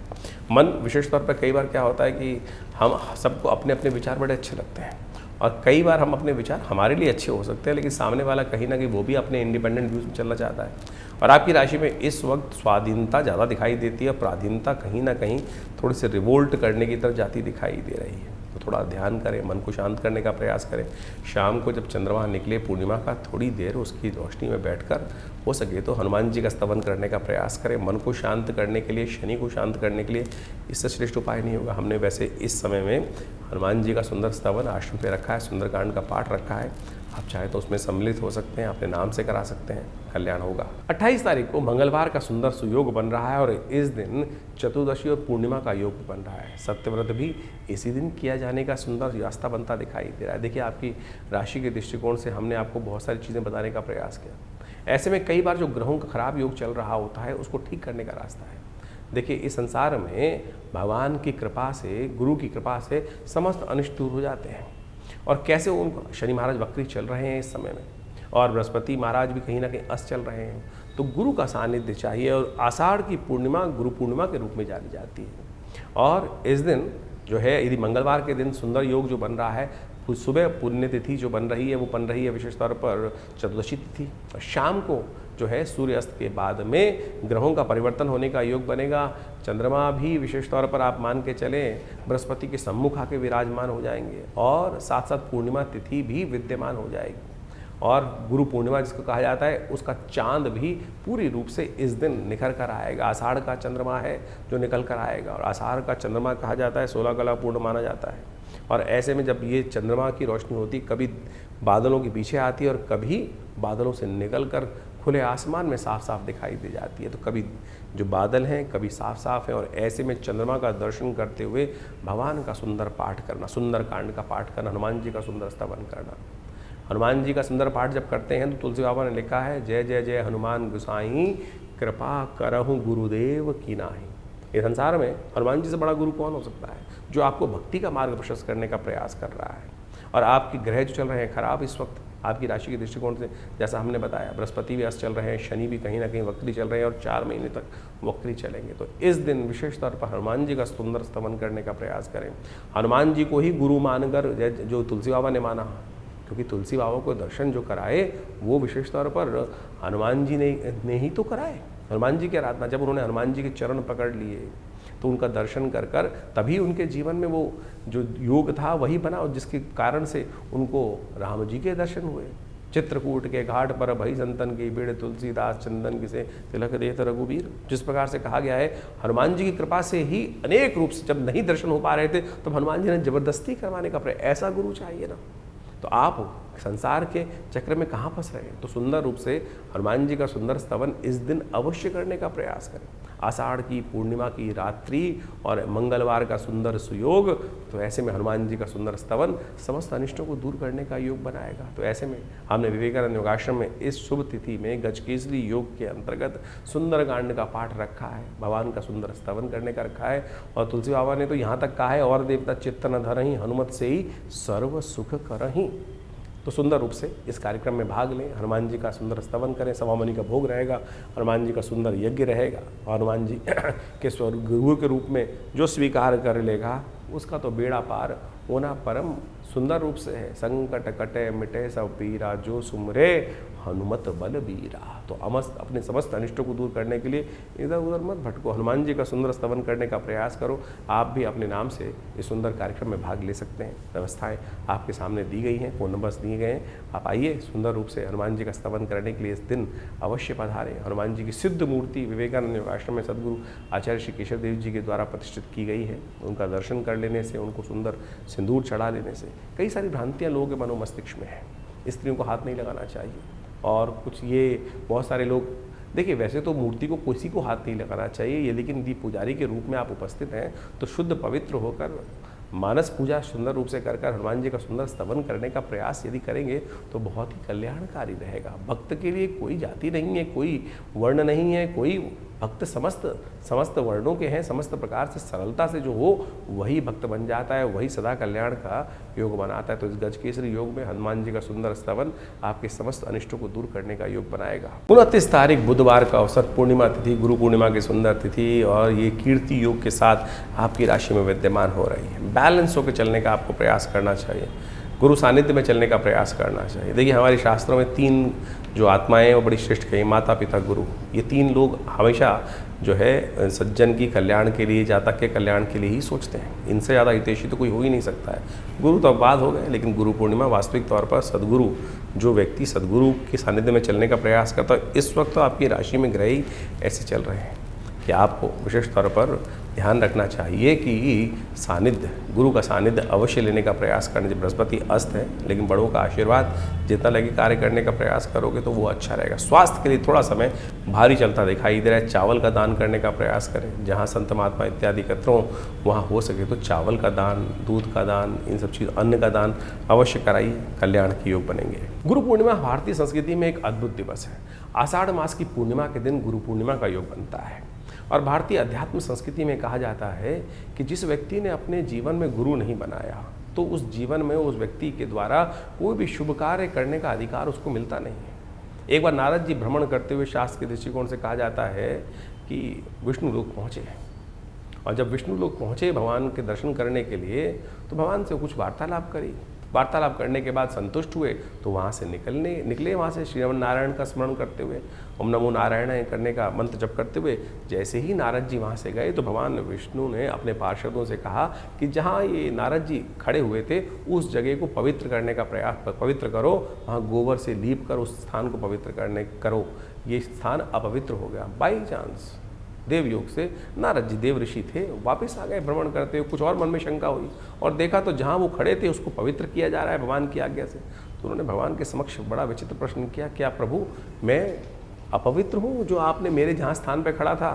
मन विशेष तौर पर कई बार क्या होता है कि हम सबको अपने अपने विचार बड़े अच्छे लगते हैं और कई बार हम अपने विचार हमारे लिए अच्छे हो सकते हैं, लेकिन सामने वाला कहीं ना कहीं वो भी अपने इंडिपेंडेंट व्यूज़ में चलना चाहता है। और आपकी राशि में इस वक्त स्वाधीनता ज़्यादा दिखाई देती है, पराधीनता कहीं ना कहीं थोड़ी सी रिवोल्ट करने की तरफ जाती दिखाई दे रही है। तो थोड़ा ध्यान करें, मन को शांत करने का प्रयास करें। शाम को जब चंद्रमा निकले पूर्णिमा का, थोड़ी देर उसकी रोशनी में बैठकर हो सके तो हनुमान जी का स्तवन करने का प्रयास करें। मन को शांत करने के लिए, शनि को शांत करने के लिए इससे श्रेष्ठ उपाय नहीं होगा। हमने वैसे इस समय में हनुमान जी का सुंदर स्तवन आश्रम पे रखा है, सुंदरकांड का पाठ रखा है। आप चाहे तो उसमें सम्मिलित हो सकते हैं, अपने नाम से करा सकते हैं, कल्याण होगा। 28 तारीख को मंगलवार का सुंदर सुयोग बन रहा है और इस दिन चतुर्दशी और पूर्णिमा का योग बन रहा है। सत्यव्रत भी इसी दिन किया जाने का सुंदर रास्ता बनता दिखाई दे रहा है। देखिए, आपकी राशि के दृष्टिकोण से हमने आपको बहुत सारी चीज़ें बताने का प्रयास किया। ऐसे में कई बार जो ग्रहों का खराब योग चल रहा होता है उसको ठीक करने का रास्ता है। देखिए, इस संसार में भगवान की कृपा से, गुरु की कृपा से समस्त अनिष्ट दूर हो जाते हैं। और कैसे उनको, शनि महाराज वक्री चल रहे हैं इस समय में और बृहस्पति महाराज भी कहीं ना कहीं अस्त चल रहे हैं, तो गुरु का सानिध्य चाहिए। और आषाढ़ की पूर्णिमा गुरु पूर्णिमा के रूप में जानी जाती है और इस दिन जो है, यदि मंगलवार के दिन सुंदर योग जो बन रहा है, सुबह पुण्य तिथि जो बन रही है वो बन रही है विशेष तौर पर चतुर्दशी तिथि, और शाम को जो है सूर्यास्त के बाद में ग्रहों का परिवर्तन होने का योग बनेगा। चंद्रमा भी विशेष तौर पर आप मान के चलें बृहस्पति के सम्मुख आके विराजमान हो जाएंगे और साथ साथ पूर्णिमा तिथि भी विद्यमान हो जाएगी। और गुरु पूर्णिमा जिसको कहा जाता है उसका चांद भी पूरी रूप से इस दिन निखर कर आएगा। आषाढ़ का चंद्रमा है जो निकल कर आएगा और आषाढ़ का चंद्रमा कहा जाता है 16 कला पूर्ण माना जाता है। और ऐसे में जब ये चंद्रमा की रोशनी होती कभी बादलों के पीछे आती है और कभी बादलों से निकल कर खुले आसमान में साफ साफ दिखाई दे जाती है। तो कभी जो बादल हैं कभी साफ साफ है और ऐसे में चंद्रमा का दर्शन करते हुए भगवान का सुंदर पाठ करना, सुंदर कांड का पाठ करना, हनुमान जी का सुंदर स्तवन करना। हनुमान जी का सुंदर पाठ जब करते हैं तो तुलसी बाबा ने लिखा है जय जय जय हनुमान गोसाई कृपा करहु गुरुदेव की नाही। इस संसार में हनुमान जी से बड़ा गुरु कौन हो सकता है जो आपको भक्ति का मार्ग प्रशस्त करने का प्रयास कर रहा है। और आपके ग्रह जो चल रहे हैं खराब इस वक्त आपकी राशि के दृष्टिकोण से, जैसा हमने बताया बृहस्पति भी अस्त चल रहे हैं, शनि भी कहीं ना कहीं वक्री चल रहे हैं और 4 महीने तक वक्री चलेंगे। तो इस दिन विशेष तौर पर हनुमान जी का सुंदर स्तवन करने का प्रयास करें। हनुमान जी को ही गुरु मानकर जो तुलसी बाबा ने माना, क्योंकि तुलसी बाबा को दर्शन जो कराए वो विशेष तौर पर हनुमान जी ने ही तो कराए। हनुमान जी की आराधना, जब उन्होंने हनुमान जी के चरण पकड़ लिए तो उनका दर्शन कर कर तभी उनके जीवन में वो जो योग था वही बना और जिसके कारण से उनको राम जी के दर्शन हुए। चित्रकूट के घाट पर भई संतन की भीड़ तुलसीदास चंदन किसे तिलक देत रघुबीर। जिस प्रकार से कहा गया है हनुमान जी की कृपा से ही अनेक रूप से जब नहीं दर्शन हो पा रहे थे तो हनुमान जी ने जबरदस्ती करवाने का प्रयास, ऐसा गुरु चाहिए ना। तो आप संसार के चक्र में कहाँ फंस रहे हैं, तो सुंदर रूप से हनुमान जी का सुंदर स्तवन इस दिन अवश्य करने का प्रयास करें। आषाढ़ की पूर्णिमा की रात्रि और मंगलवार का सुंदर सुयोग, तो ऐसे में हनुमान जी का सुंदर स्तवन समस्त अनिष्टों को दूर करने का योग बनाएगा। तो ऐसे में हमने विवेकानंद योगाश्रम में इस शुभ तिथि में गजकेसरी योग के अंतर्गत सुंदरकांड का पाठ रखा है, भगवान का सुंदर स्तवन करने का रखा है। और तुलसी बाबा ने तो यहाँ तक कहा है और देवता चित्त न धरहि हनुमत से ही सर्व सुख करहि। तो सुंदर रूप से इस कार्यक्रम में भाग लें, हनुमान जी का सुंदर स्तवन करें, सवामणि का भोग रहेगा, हनुमान जी का सुंदर यज्ञ रहेगा। और हनुमान जी के गुरु के रूप में जो स्वीकार कर लेगा उसका तो बेड़ा पार होना परम सुंदर रूप से है। संकट कटे मिटे सब पीरा जो सुमरे हनुमत बल बीरा। तो अपने समस्त अनिष्टों को दूर करने के लिए इधर उधर मत भटको, हनुमान जी का सुंदर स्तवन करने का प्रयास करो। आप भी अपने नाम से इस सुंदर कार्यक्रम में भाग ले सकते हैं। व्यवस्थाएं आपके सामने दी गई हैं, फ़ोन नंबर्स दिए गए हैं। आप आइए सुंदर रूप से हनुमान जी का स्तवन करने के लिए इस दिन अवश्य पधारें। हनुमान जी की सिद्ध मूर्ति विवेकानंद योगाश्रम में सदगुरु आचार्य श्री केशव देव जी के द्वारा प्रतिष्ठित की गई है। उनका दर्शन कर लेने से, उनको सुंदर सिंदूर चढ़ा लेने से कई सारी भ्रांतियाँ लोगों के मनो मस्तिष्क में है। स्त्रियों को हाथ नहीं लगाना चाहिए और कुछ ये बहुत सारे लोग, देखिए वैसे तो मूर्ति को किसी को हाथ नहीं लगाना चाहिए ये, लेकिन यदि पुजारी के रूप में आप उपस्थित हैं तो शुद्ध पवित्र होकर मानस पूजा सुंदर रूप से कर हनुमान जी का सुंदर स्तवन करने का प्रयास यदि करेंगे तो बहुत ही कल्याणकारी रहेगा। भक्त के लिए कोई जाति नहीं है, कोई वर्ण नहीं है, कोई भक्त समस्त वर्णों के हैं। समस्त प्रकार से सरलता से जो हो वही भक्त बन जाता है, वही सदा कल्याण का योग बनाता है। तो इस गजकेसरी योग में हनुमान जी का सुंदर स्तवन आपके समस्त अनिष्टों को दूर करने का योग बनाएगा। 29 तारीख बुधवार का अवसर, पूर्णिमा तिथि, गुरु पूर्णिमा की सुंदर तिथि और ये कीर्ति योग के साथ आपकी राशि में विद्यमान हो रही है। बैलेंस होकर चलने का आपको प्रयास करना चाहिए, गुरु सानिध्य में चलने का प्रयास करना चाहिए। देखिए हमारे शास्त्रों में 3 जो आत्माएं वो बड़ी श्रेष्ठ कही, माता पिता गुरु। ये 3 लोग हमेशा जो है सज्जन की कल्याण के लिए, जातक के कल्याण के लिए ही सोचते हैं। इनसे ज़्यादा हितैषी तो कोई हो ही नहीं सकता है। गुरु तो अब बाद हो गए, लेकिन गुरु पूर्णिमा वास्तविक तौर पर सदगुरु, जो व्यक्ति सदगुरु के सानिध्य में चलने का प्रयास करता है, इस वक्त तो आपकी राशि में ग्रह ही ऐसे चल रहे हैं कि आपको विशेष तौर पर ध्यान रखना चाहिए कि सानिध्य, गुरु का सानिध्य अवश्य लेने का प्रयास करना चाहिए। बृहस्पति अस्त है, लेकिन बड़ों का आशीर्वाद जितना लगे कार्य करने का प्रयास करोगे तो वो अच्छा रहेगा। स्वास्थ्य के लिए थोड़ा समय भारी चलता दिखाई दे रहा है। चावल का दान करने का प्रयास करें, जहाँ संत महात्मा इत्यादि एकत्र हों वहाँ हो सके तो चावल का दान, दूध का दान, इन सब चीज़, अन्न का दान अवश्य कराइए, कल्याण के योग बनेंगे। गुरु पूर्णिमा भारतीय संस्कृति में एक अद्भुत दिवस है। आषाढ़ मास की पूर्णिमा के दिन गुरु पूर्णिमा का योग बनता है और भारतीय अध्यात्म संस्कृति में कहा जाता है कि जिस व्यक्ति ने अपने जीवन में गुरु नहीं बनाया तो उस जीवन में उस व्यक्ति के द्वारा कोई भी शुभ कार्य करने का अधिकार उसको मिलता नहीं है। एक बार नारद जी भ्रमण करते हुए शास्त्र के दृष्टिकोण से कहा जाता है कि विष्णु लोक पहुँचे, और जब विष्णु लोक पहुँचे भगवान के दर्शन करने के लिए तो भगवान से कुछ वार्तालाप करी वार्तालाप करने के बाद संतुष्ट हुए तो वहाँ से निकले वहाँ से श्रीमन नारायण का स्मरण करते हुए, ओम नमो नारायण करने का मंत्र जप करते हुए। जैसे ही नारद जी वहाँ से गए तो भगवान विष्णु ने अपने पार्षदों से कहा कि जहाँ ये नारद जी खड़े हुए थे उस जगह को पवित्र करने का प्रयास, पवित्र करो, वहाँ गोबर से लीप कर उस स्थान को पवित्र करो। ये स्थान अपवित्र हो गया। बाई चांस देवयोग से नारद जी देव ऋषि थे, वापस आ गए भ्रमण करते हुए। कुछ और मन में शंका हुई और देखा तो जहाँ वो खड़े थे उसको पवित्र किया जा रहा है भगवान की आज्ञा से। तो उन्होंने भगवान के समक्ष बड़ा विचित्र प्रश्न किया, क्या प्रभु मैं अपवित्र हूँ जो आपने मेरे जहाँ स्थान पर खड़ा था?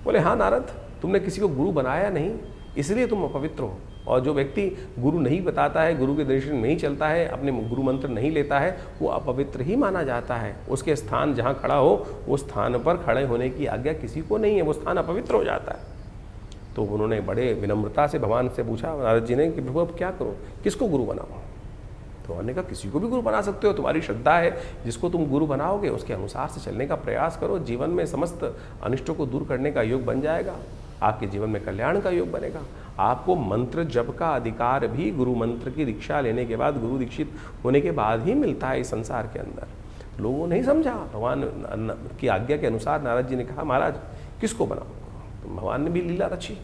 बोले हाँ नारद, तुमने किसी को गुरु बनाया नहीं इसलिए तुम अपवित्र हो। और जो व्यक्ति गुरु नहीं बताता है, गुरु के दर्शन नहीं चलता है, अपने गुरु मंत्र नहीं लेता है, वो अपवित्र ही माना जाता है। उसके स्थान जहाँ खड़ा हो उस स्थान पर खड़े होने की आज्ञा किसी को नहीं है, वो स्थान अपवित्र हो जाता है। तो उन्होंने बड़े विनम्रता से भगवान से पूछा नारद जी ने कि प्रभु अब क्या करो, किसको गुरु बनाओ? तो उन्होंने कहा किसी को भी गुरु बना सकते हो, तुम्हारी श्रद्धा है, जिसको तुम गुरु बनाओगे उसके अनुसार से चलने का प्रयास करो। जीवन में समस्त अनिष्टों को दूर करने का योग बन जाएगा, आपके जीवन में कल्याण का योग बनेगा। आपको मंत्र जप का अधिकार भी गुरु मंत्र की दीक्षा लेने के बाद, गुरु दीक्षित होने के बाद ही मिलता है इस संसार के अंदर। लोगों ने नहीं समझा। भगवान की आज्ञा के अनुसार नारद जी ने कहा महाराज किसको बनाओ? तो भगवान ने भी लीला रची।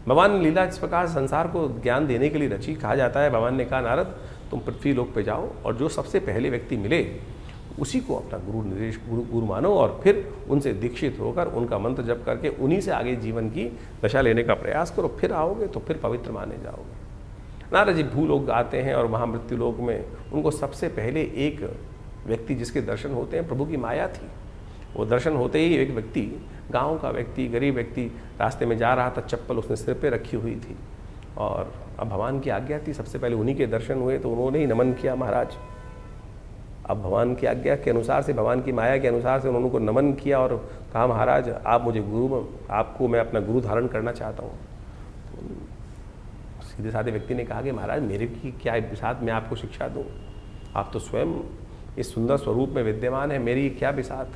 भगवान ने लीला इस प्रकार संसार को ज्ञान देने के लिए रची। कहा जाता है भगवान ने कहा नारद तुम पृथ्वी लोक पे जाओ और जो सबसे पहले व्यक्ति मिले उसी को अपना गुरु मानो और फिर उनसे दीक्षित होकर उनका मंत्र जप करके उन्हीं से आगे जीवन की दशा लेने का प्रयास करो, फिर आओगे तो फिर पवित्र माने जाओगे। नारद जी भूलोक आते हैं और महामृत्यु लोक में उनको सबसे पहले एक व्यक्ति जिसके दर्शन होते हैं, प्रभु की माया थी। वो दर्शन होते ही एक व्यक्ति, गाँव का व्यक्ति, गरीब व्यक्ति रास्ते में जा रहा था, चप्पल उसने सिर पर रखी हुई थी और अब भगवान की आज्ञा थी, सबसे पहले उन्हीं के दर्शन हुए तो उन्होंने ही नमन किया महाराज। अब भगवान की आज्ञा के अनुसार से, भगवान की माया के अनुसार से उन्होंने उनको नमन किया और कहा महाराज आप मुझे आपको मैं अपना गुरु धारण करना चाहता हूँ। तो सीधे साधे व्यक्ति ने कहा कि महाराज मेरे की क्या बिसात मैं आपको शिक्षा दूँ, आप तो स्वयं इस सुंदर स्वरूप में विद्यमान है, मेरी क्या बिसात?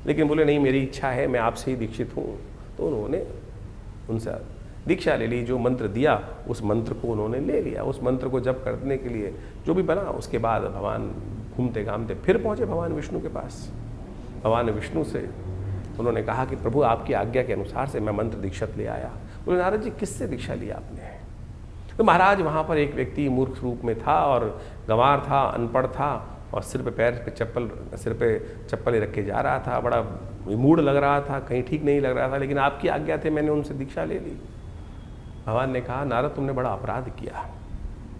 लेकिन बोले नहीं मेरी इच्छा है, मैं आपसे ही दीक्षित हूँ। तो उन्होंने उनसे दीक्षा ले ली। जो मंत्र दिया उस मंत्र को उन्होंने ले लिया। उस मंत्र को जप करने के लिए जो भी बना, उसके बाद भगवान घूमते घामते फिर पहुँचे भगवान विष्णु के पास। भगवान विष्णु से उन्होंने कहा कि प्रभु आपकी आज्ञा के अनुसार से मैं मंत्र दीक्षित ले आया। बोले नारद जी किससे दीक्षा लिया आपने? तो महाराज वहाँ पर एक व्यक्ति मूर्ख रूप में था और गंवार था, अनपढ़ था और सिर पे चप्पल रख के जा रहा था, बड़ा विमूढ़ लग रहा था, कहीं ठीक नहीं लग रहा था, लेकिन आपकी आज्ञा थे मैंने उनसे दीक्षा ले ली। भगवान ने कहा नारद तुमने बड़ा अपराध किया।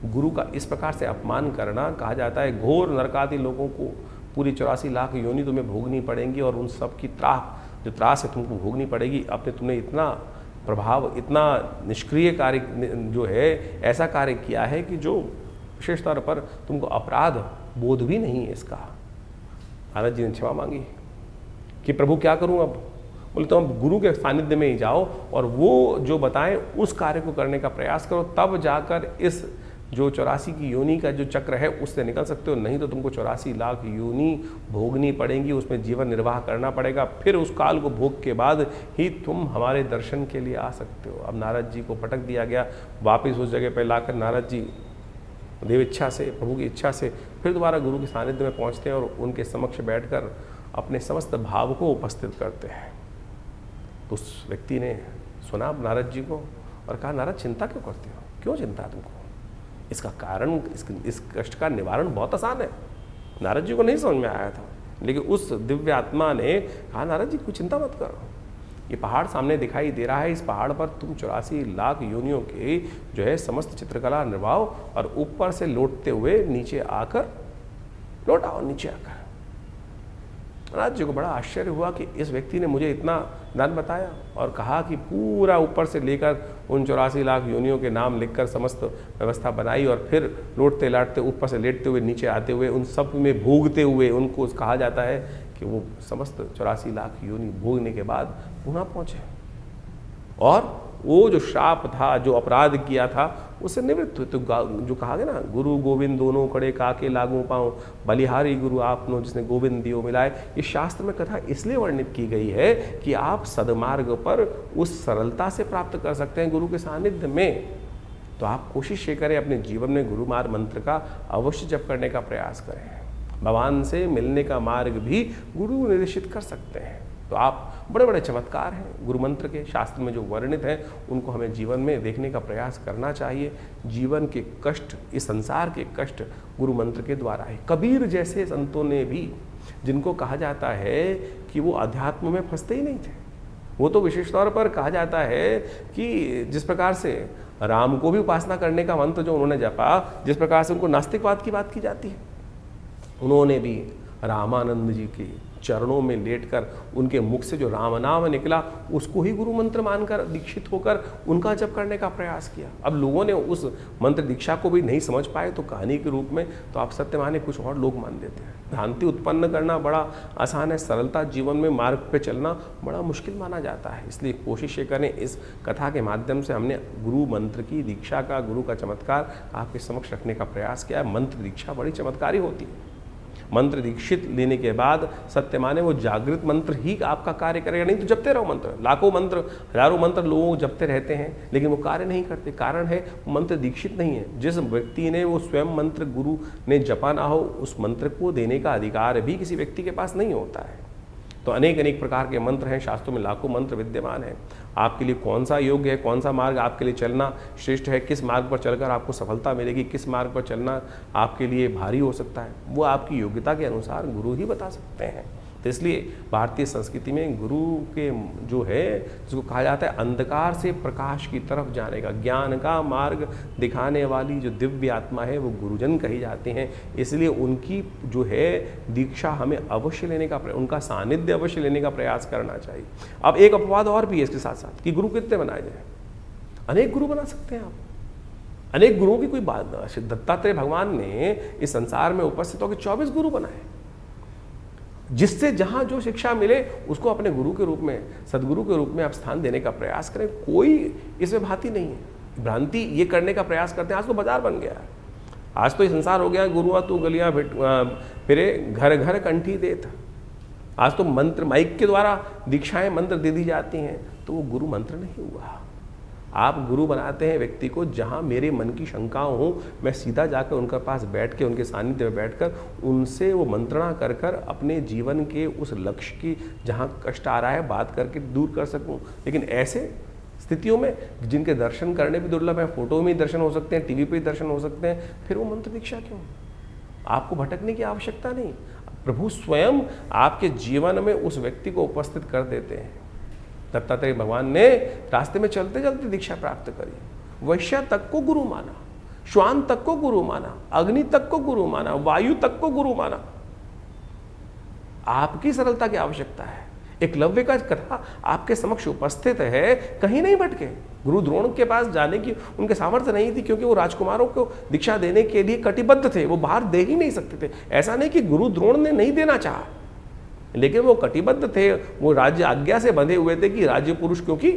गुरु का इस प्रकार से अपमान करना, कहा जाता है घोर नरकादि लोगों को पूरी 84 लाख योनि तुम्हें भोगनी पड़ेंगी और उन सब की त्रास है तुमको भोगनी पड़ेगी। अब तुमने इतना प्रभाव, इतना निष्क्रिय कार्य जो है, ऐसा कार्य किया है कि जो विशेष तौर पर तुमको अपराध बोध भी नहीं है इसका। नारद जी ने क्षमा मांगी कि प्रभु क्या करूं अब? बोले तो हम गुरु के सानिध्य में ही जाओ और वो जो बताएं उस कार्य को करने का प्रयास करो, तब जाकर इस जो 84 की योनि का जो चक्र है उससे निकल सकते हो, नहीं तो तुमको 84 लाख योनि भोगनी पड़ेंगी, उसमें जीवन निर्वाह करना पड़ेगा, फिर उस काल को भोग के बाद ही तुम हमारे दर्शन के लिए आ सकते हो। अब नारद जी को पटक दिया गया। वापस उस जगह पर लाकर नारद जी देव इच्छा से, प्रभु की इच्छा से फिर दोबारा गुरु के सानिध्य में पहुँचते हैं और उनके समक्ष बैठकर अपने समस्त भाव को उपस्थित करते हैं। तो उस व्यक्ति ने सुना नारद जी को और कहा नारद चिंता क्यों करते हो? क्यों चिंता तुमको? इसका कारण, इस कष्ट का निवारण बहुत आसान है। नारद जी को नहीं समझ में आया था, लेकिन उस दिव्य आत्मा ने कहा नारद जी कोई चिंता मत करो, ये पहाड़ सामने दिखाई दे रहा है, इस पहाड़ पर तुम 84 लाख योनियों के जो है समस्त चित्रकला निर्वाहो और ऊपर से लौटते हुए नीचे आकर लौट आओ। नीचे आकर नारद जी को बड़ा आश्चर्य हुआ कि इस व्यक्ति ने मुझे इतना ज्ञान बताया और कहा कि पूरा ऊपर से लेकर उन 84 लाख योनियों के नाम लिखकर समस्त व्यवस्था बनाई और फिर लौटते लाटते ऊपर से लेटते हुए नीचे आते हुए उन सब में भोगते हुए, उनको कहा जाता है कि वो समस्त 84 लाख योनि भोगने के बाद पुनः पहुँचे और वो जो श्राप था, जो अपराध किया था, उससे निवृत्त हुए। तो जो कहा गया ना, गुरु गोविंद दोनों खड़े काके लागू पाऊँ, बलिहारी गुरु आपनो जिसने गोविंद दियो मिलाए। ये शास्त्र में कथा इसलिए वर्णित की गई है कि आप सदमार्ग पर उस सरलता से प्राप्त कर सकते हैं गुरु के सानिध्य में। तो आप कोशिश ये करें अपने जीवन में गुरु मार्ग मंत्र का अवश्य जप करने का प्रयास करें। भगवान से मिलने का मार्ग भी गुरु निर्देशित कर सकते हैं। तो आप बड़े बड़े चमत्कार हैं गुरु मंत्र के, शास्त्र में जो वर्णित हैं उनको हमें जीवन में देखने का प्रयास करना चाहिए। जीवन के कष्ट, इस संसार के कष्ट गुरु मंत्र के द्वारा है। कबीर जैसे संतों ने भी, जिनको कहा जाता है कि वो अध्यात्म में फंसते ही नहीं थे, वो तो विशेष तौर पर कहा जाता है कि जिस प्रकार से राम को भी उपासना करने का मंत्र जो उन्होंने जपा, जिस प्रकार से उनको नास्तिकवाद की बात की जाती है, उन्होंने भी रामानंद जी के चरणों में लेटकर उनके मुख से जो राम नाम निकला उसको ही गुरु मंत्र मानकर दीक्षित होकर उनका जप करने का प्रयास किया। अब लोगों ने उस मंत्र दीक्षा को भी नहीं समझ पाए तो कहानी के रूप में तो आप सत्य माने कुछ और लोग मान देते हैं। भ्रांति उत्पन्न करना बड़ा आसान है, सरलता जीवन में मार्ग पे चलना बड़ा मुश्किल माना जाता है। इसलिए कोशिश ये करें, इस कथा के माध्यम से हमने गुरु मंत्र की दीक्षा का, गुरु का चमत्कार आपके समक्ष रखने का प्रयास किया है। मंत्र दीक्षा बड़ी चमत्कारी होती है। मंत्र दीक्षित लेने के बाद सत्य माने वो जागृत मंत्र ही आपका कार्य करेगा, नहीं तो जपते रहो मंत्र, लाखों मंत्र, हजारों मंत्र लोग जपते रहते हैं लेकिन वो कार्य नहीं करते। कारण है मंत्र दीक्षित नहीं है। जिस व्यक्ति ने वो स्वयं मंत्र गुरु ने जपा ना हो, उस मंत्र को देने का अधिकार भी किसी व्यक्ति के पास नहीं होता है। तो अनेक अनेक प्रकार के मंत्र हैं, शास्त्रों में लाखों मंत्र विद्यमान हैं। आपके लिए कौन सा योग्य है, कौन सा मार्ग आपके लिए चलना श्रेष्ठ है, किस मार्ग पर चलकर आपको सफलता मिलेगी, किस मार्ग पर चलना आपके लिए भारी हो सकता है, वो आपकी योग्यता के अनुसार गुरु ही बता सकते हैं। तो इसलिए भारतीय संस्कृति में गुरु के जो है, जिसको कहा जाता है अंधकार से प्रकाश की तरफ जाने का, ज्ञान का मार्ग दिखाने वाली जो दिव्य आत्मा है वो गुरुजन कही जाते हैं। इसलिए उनकी जो है दीक्षा हमें अवश्य लेने का, उनका सानिध्य अवश्य लेने का प्रयास करना चाहिए। अब एक अपवाद और भी है इसके साथ साथ कि गुरु कितने बनाए जाए। अनेक गुरु बना सकते हैं आप, अनेक गुरुओं की कोई बात नहीं। दत्तात्रेय भगवान ने इस संसार में उपस्थित होकर 24 गुरु बनाए, जिससे जहां जो शिक्षा मिले उसको अपने गुरु के रूप में, सदगुरु के रूप में आप स्थान देने का प्रयास करें। कोई इसमें भांति नहीं है। भ्रांति ये करने का प्रयास करते हैं। आज तो बाजार बन गया है, आज तो ये संसार हो गया, गुरुआ तू गलियां फिरे घर घर कंठी देत। आज तो मंत्र माइक के द्वारा दीक्षाएं मंत्र दे दी जाती हैं, तो वो गुरु मंत्र नहीं हुआ। आप गुरु बनाते हैं व्यक्ति को जहां मेरे मन की शंकाओं हो, मैं सीधा जाकर उनके पास बैठ के, उनके सानिध्य में बैठकर उनसे वो मंत्रणा कर कर अपने जीवन के उस लक्ष्य की जहां कष्ट आ रहा है बात करके दूर कर सकूं। लेकिन ऐसे स्थितियों में जिनके दर्शन करने भी दुर्लभ है, फोटो में ही दर्शन हो सकते हैं, टीवी पे ही दर्शन हो सकते हैं, फिर वो मंत्र दीक्षा क्यों? आपको भटकने की आवश्यकता नहीं। प्रभु स्वयं आपके जीवन में उस व्यक्ति को उपस्थित कर देते हैं। दत्तात्रेय भगवान ने रास्ते में चलते चलते दीक्षा प्राप्त करी। वैश्य तक को गुरु माना, श्वान तक को गुरु माना, अग्नि तक को गुरु माना, वायु तक को गुरु माना। आपकी सरलता की आवश्यकता है। एकलव्य का कथा आपके समक्ष उपस्थित है, कहीं नहीं भटके। गुरु द्रोण के पास जाने की उनके सामर्थ्य नहीं थी, क्योंकि वो राजकुमारों को दीक्षा देने के लिए कटिबद्ध थे, वो बाहर दे ही नहीं सकते थे। ऐसा नहीं कि गुरु द्रोण ने नहीं देना चाहा, लेकिन वो कटिबद्ध थे, वो राज्य आज्ञा से बंधे हुए थे कि राज्य पुरुष, क्योंकि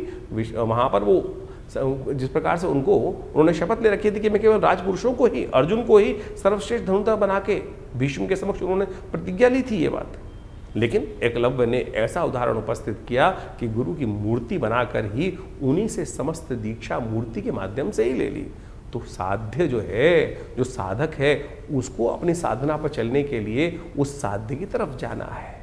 वहां पर वो जिस प्रकार से उन्होंने शपथ ले रखी थी कि मैं केवल राजपुरुषों को ही, अर्जुन को ही सर्वश्रेष्ठ धनुर्धर बना के भीष्म के समक्ष उन्होंने प्रतिज्ञा ली थी ये बात। लेकिन एकलव्य ने ऐसा उदाहरण उपस्थित किया कि गुरु की मूर्ति बनाकर ही उन्हीं से समस्त दीक्षा मूर्ति के माध्यम से ही ले ली। तो साध्य जो है, जो साधक है, उसको अपनी साधना पर चलने के लिए उस साध्य की तरफ जाना है।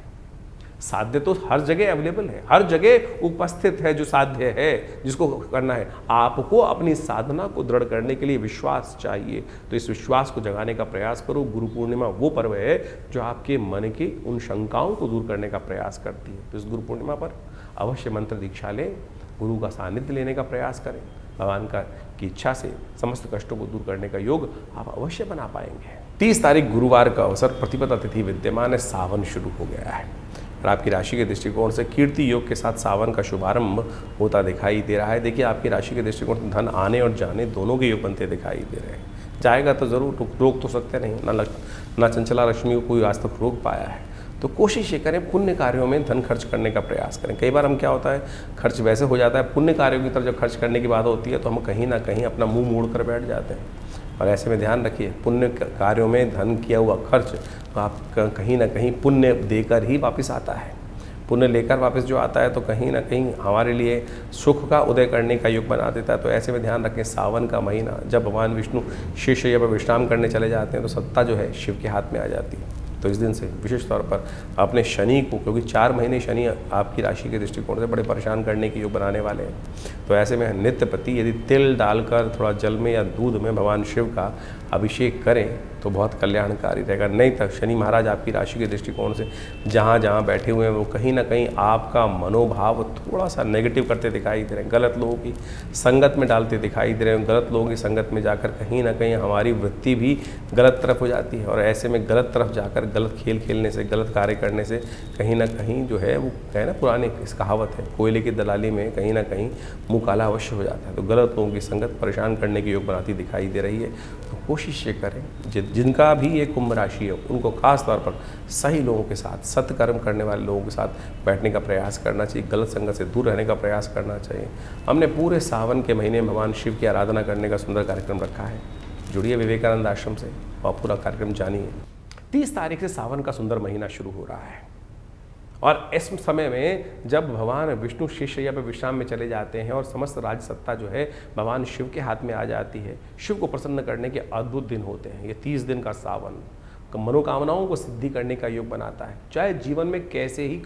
साध्य तो हर जगह अवेलेबल है, हर जगह उपस्थित है जो साध्य है, जिसको करना है। आपको अपनी साधना को दृढ़ करने के लिए विश्वास चाहिए, तो इस विश्वास को जगाने का प्रयास करो। गुरु पूर्णिमा वो पर्व है जो आपके मन की उन शंकाओं को दूर करने का प्रयास करती है। तो इस गुरु पूर्णिमा पर अवश्य मंत्र दीक्षा लें, गुरु का सानिध्य लेने का प्रयास करें। भगवान की इच्छा से समस्त कष्टों को दूर करने का योग आप अवश्य बना पाएंगे। 30 तारीख गुरुवार का अवसर, प्रतिपदा तिथि विद्यमान है, सावन शुरू हो गया है और आपकी राशि के दृष्टिकोण से कीर्ति योग के साथ सावन का शुभारंभ होता दिखाई दे रहा है। देखिए, आपकी राशि के दृष्टिकोण से धन आने और जाने दोनों के योग बनते दिखाई दे रहे हैं। जाएगा तो जरूर, रोक तो सकते नहीं, ना चंचला लक्ष्मी को कोई आज तक रोक पाया है। तो कोशिश ये करें, पुण्य कार्यों में धन खर्च करने का प्रयास करें। कई बार हम क्या होता है, खर्च वैसे हो जाता है, पुण्य कार्यों की तरफ जब खर्च करने की बात होती है तो हम कहीं ना कहीं अपना मुंह मोड़ कर बैठ जाते हैं। और ऐसे में ध्यान रखिए, पुण्य कार्यों में धन किया हुआ खर्च तो आप कहीं ना कहीं पुण्य देकर ही वापस आता है। पुण्य लेकर वापस जो आता है तो कहीं ना कहीं हमारे लिए सुख का उदय करने का युग बना देता है। तो ऐसे में ध्यान रखें, सावन का महीना जब भगवान विष्णु शेषशय्या पर विश्राम करने चले जाते हैं तो सत्ता जो है शिव के हाथ में आ जाती है। तो इस दिन से विशेष तौर पर अपने शनि को, क्योंकि 4 महीने शनि आपकी राशि के दृष्टिकोण से बड़े परेशान करने की योग बनाने वाले हैं, तो ऐसे में नित्य प्रति यदि तिल डालकर थोड़ा जल में या दूध में भगवान शिव का अभिषेक करें तो बहुत कल्याणकारी रहेगा। नहीं तो शनि महाराज आपकी राशि के दृष्टिकोण से जहाँ जहाँ बैठे हुए हैं वो कहीं ना कहीं आपका मनोभाव थोड़ा सा नेगेटिव करते दिखाई दे रहे हैं, गलत लोगों की संगत में डालते दिखाई दे रहे हैं। गलत लोगों की संगत में जाकर कहीं ना कहीं हमारी वृत्ति भी गलत तरफ हो जाती है, और ऐसे में गलत तरफ जाकर गलत खेल खेलने से, गलत कार्य करने से कहीं ना कहीं जो है वो कहे ना, पुरानी इस कहावत है, कोयले की दलाली में कहीं ना कहीं मुँह काला अवश्य हो जाता है। तो गलत लोगों की संगत परेशान करने की योग बनाती दिखाई दे रही है। तो कोशिश ये करें जिनका भी ये कुंभ राशि है उनको खास तौर पर सही लोगों के साथ, सत्कर्म करने वाले लोगों के साथ बैठने का प्रयास करना चाहिए, गलत संगत से दूर रहने का प्रयास करना चाहिए। हमने पूरे सावन के महीने में भगवान शिव की आराधना करने का सुंदर कार्यक्रम रखा है। जुड़िए विवेकानंद आश्रम से और पूरा कार्यक्रम जानिए। 30 तारीख से सावन का सुंदर महीना शुरू हो रहा है, और इस समय में जब भगवान विष्णु शेषशय्या पर विश्राम में चले जाते हैं और समस्त राज सत्ता जो है भगवान शिव के हाथ में आ जाती है, शिव को प्रसन्न करने के अद्भुत दिन होते हैं। ये 30 दिन का सावन मनोकामनाओं को सिद्धि करने का योग बनाता है। चाहे जीवन में कैसे ही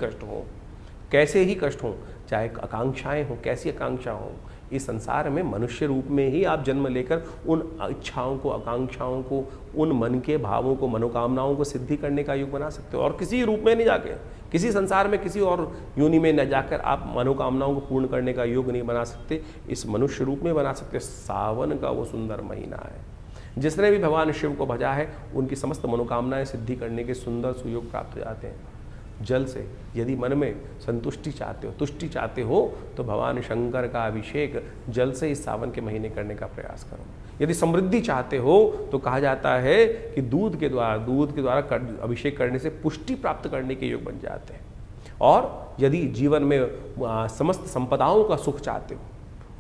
कष्ट हो, चाहे आकांक्षाएं हो, कैसी आकांक्षा हो, इस संसार में मनुष्य रूप में ही आप जन्म लेकर उन इच्छाओं को, आकांक्षाओं को, उन मन के भावों को, मनोकामनाओं को सिद्धि करने का योग बना सकते हो। और किसी रूप में नहीं जाके, किसी संसार में किसी और योनि में न जाकर आप मनोकामनाओं को पूर्ण करने का योग नहीं बना सकते, इस मनुष्य रूप में बना सकते। सावन का वो सुंदर महीना है, जिसने भी भगवान शिव को भजा है उनकी समस्त मनोकामनाएं सिद्धि करने के सुंदर सुयोग प्राप्त हो जाते हैं। जल से यदि मन में संतुष्टि चाहते हो, तुष्टि चाहते हो, तो भगवान शंकर का अभिषेक जल से इस सावन के महीने करने का प्रयास करो। यदि समृद्धि चाहते हो तो कहा जाता है कि दूध के द्वारा अभिषेक करने से पुष्टि प्राप्त करने के योग बन जाते हैं। और यदि जीवन में समस्त संपदाओं का सुख चाहते हो,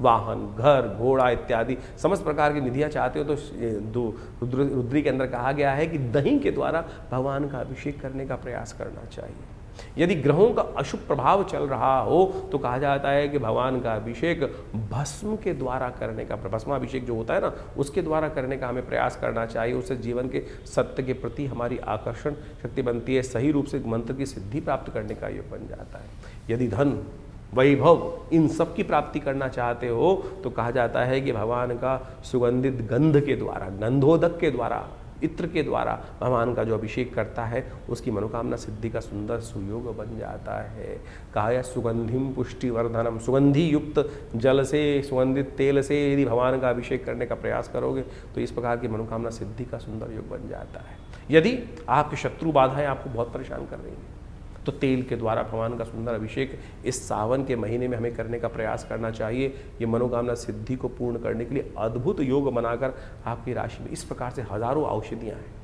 वाहन, घर, घोड़ा इत्यादि समस्त प्रकार की निधियाँ चाहते हो, तो रुद्री के अंदर कहा गया है कि दही के द्वारा भगवान का अभिषेक करने का प्रयास करना चाहिए। यदि ग्रहों का अशुभ प्रभाव चल रहा हो तो कहा जाता है कि भगवान का अभिषेक भस्म के द्वारा करने का, भस्माभिषेक जो होता है ना, उसके द्वारा करने का हमें प्रयास करना चाहिए। उससे जीवन के सत्य के प्रति हमारी आकर्षण शक्ति बनती है, सही रूप से मंत्र की सिद्धि प्राप्त करने का योग बन जाता है। यदि धन, वैभव, इन सब की प्राप्ति करना चाहते हो तो कहा जाता है कि भगवान का सुगंधित गंध के द्वारा, गंधोदक के द्वारा, इत्र के द्वारा भगवान का जो अभिषेक करता है उसकी मनोकामना सिद्धि का सुंदर सुयोग बन जाता है। कहा है सुगंधिम पुष्टिवर्धनम, सुगंधि युक्त जल से, सुगंधित तेल से यदि भगवान का अभिषेक करने का प्रयास करोगे तो इस प्रकार की मनोकामना सिद्धि का सुंदर योग बन जाता है। यदि आपकी शत्रु बाधाएं आपको बहुत परेशान कर रही हैं तो तेल के द्वारा भगवान का सुंदर अभिषेक इस सावन के महीने में हमें करने का प्रयास करना चाहिए। ये मनोकामना सिद्धि को पूर्ण करने के लिए अद्भुत योग बनाकर आपकी राशि में इस प्रकार से हजारों औषधियाँ हैं।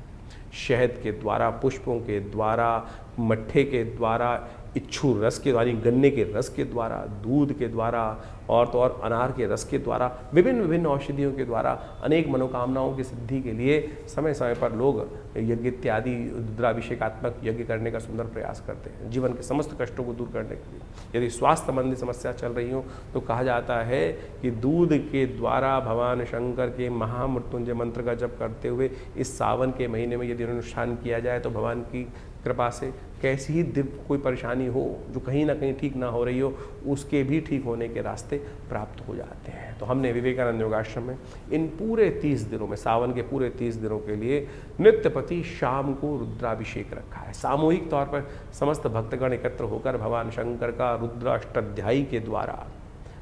शहद के द्वारा, पुष्पों के द्वारा, मट्ठे के द्वारा, इच्छू रस के द्वारा, गन्ने के रस के द्वारा, दूध के द्वारा, और तो और अनार के रस के द्वारा, विभिन्न विभिन्न औषधियों के द्वारा अनेक मनोकामनाओं की सिद्धि के लिए समय समय पर लोग यज्ञ इत्यादि रुद्राभिषेकात्मक यज्ञ करने का सुंदर प्रयास करते हैं, जीवन के समस्त कष्टों को दूर करने के लिए। यदि स्वास्थ्य संबंधी समस्या चल रही हो तो कहा जाता है कि दूध के द्वारा भगवान शंकर के महामृत्युंजय मंत्र का जप करते हुए इस सावन के महीने में यदि अनुष्ठान किया जाए तो भगवान की कृपा से कैसी ही दिव्य कोई परेशानी हो जो कहीं ना कहीं ठीक ना हो रही हो, उसके भी ठीक होने के रास्ते प्राप्त हो जाते हैं। तो हमने विवेकानंद योगाश्रम में इन पूरे 30 दिनों में, सावन के पूरे 30 दिनों के लिए नित्य प्रति शाम को रुद्राभिषेक रखा है। सामूहिक तौर पर समस्त भक्तगण एकत्र होकर भगवान शंकर का रुद्र अष्टाध्यायी के द्वारा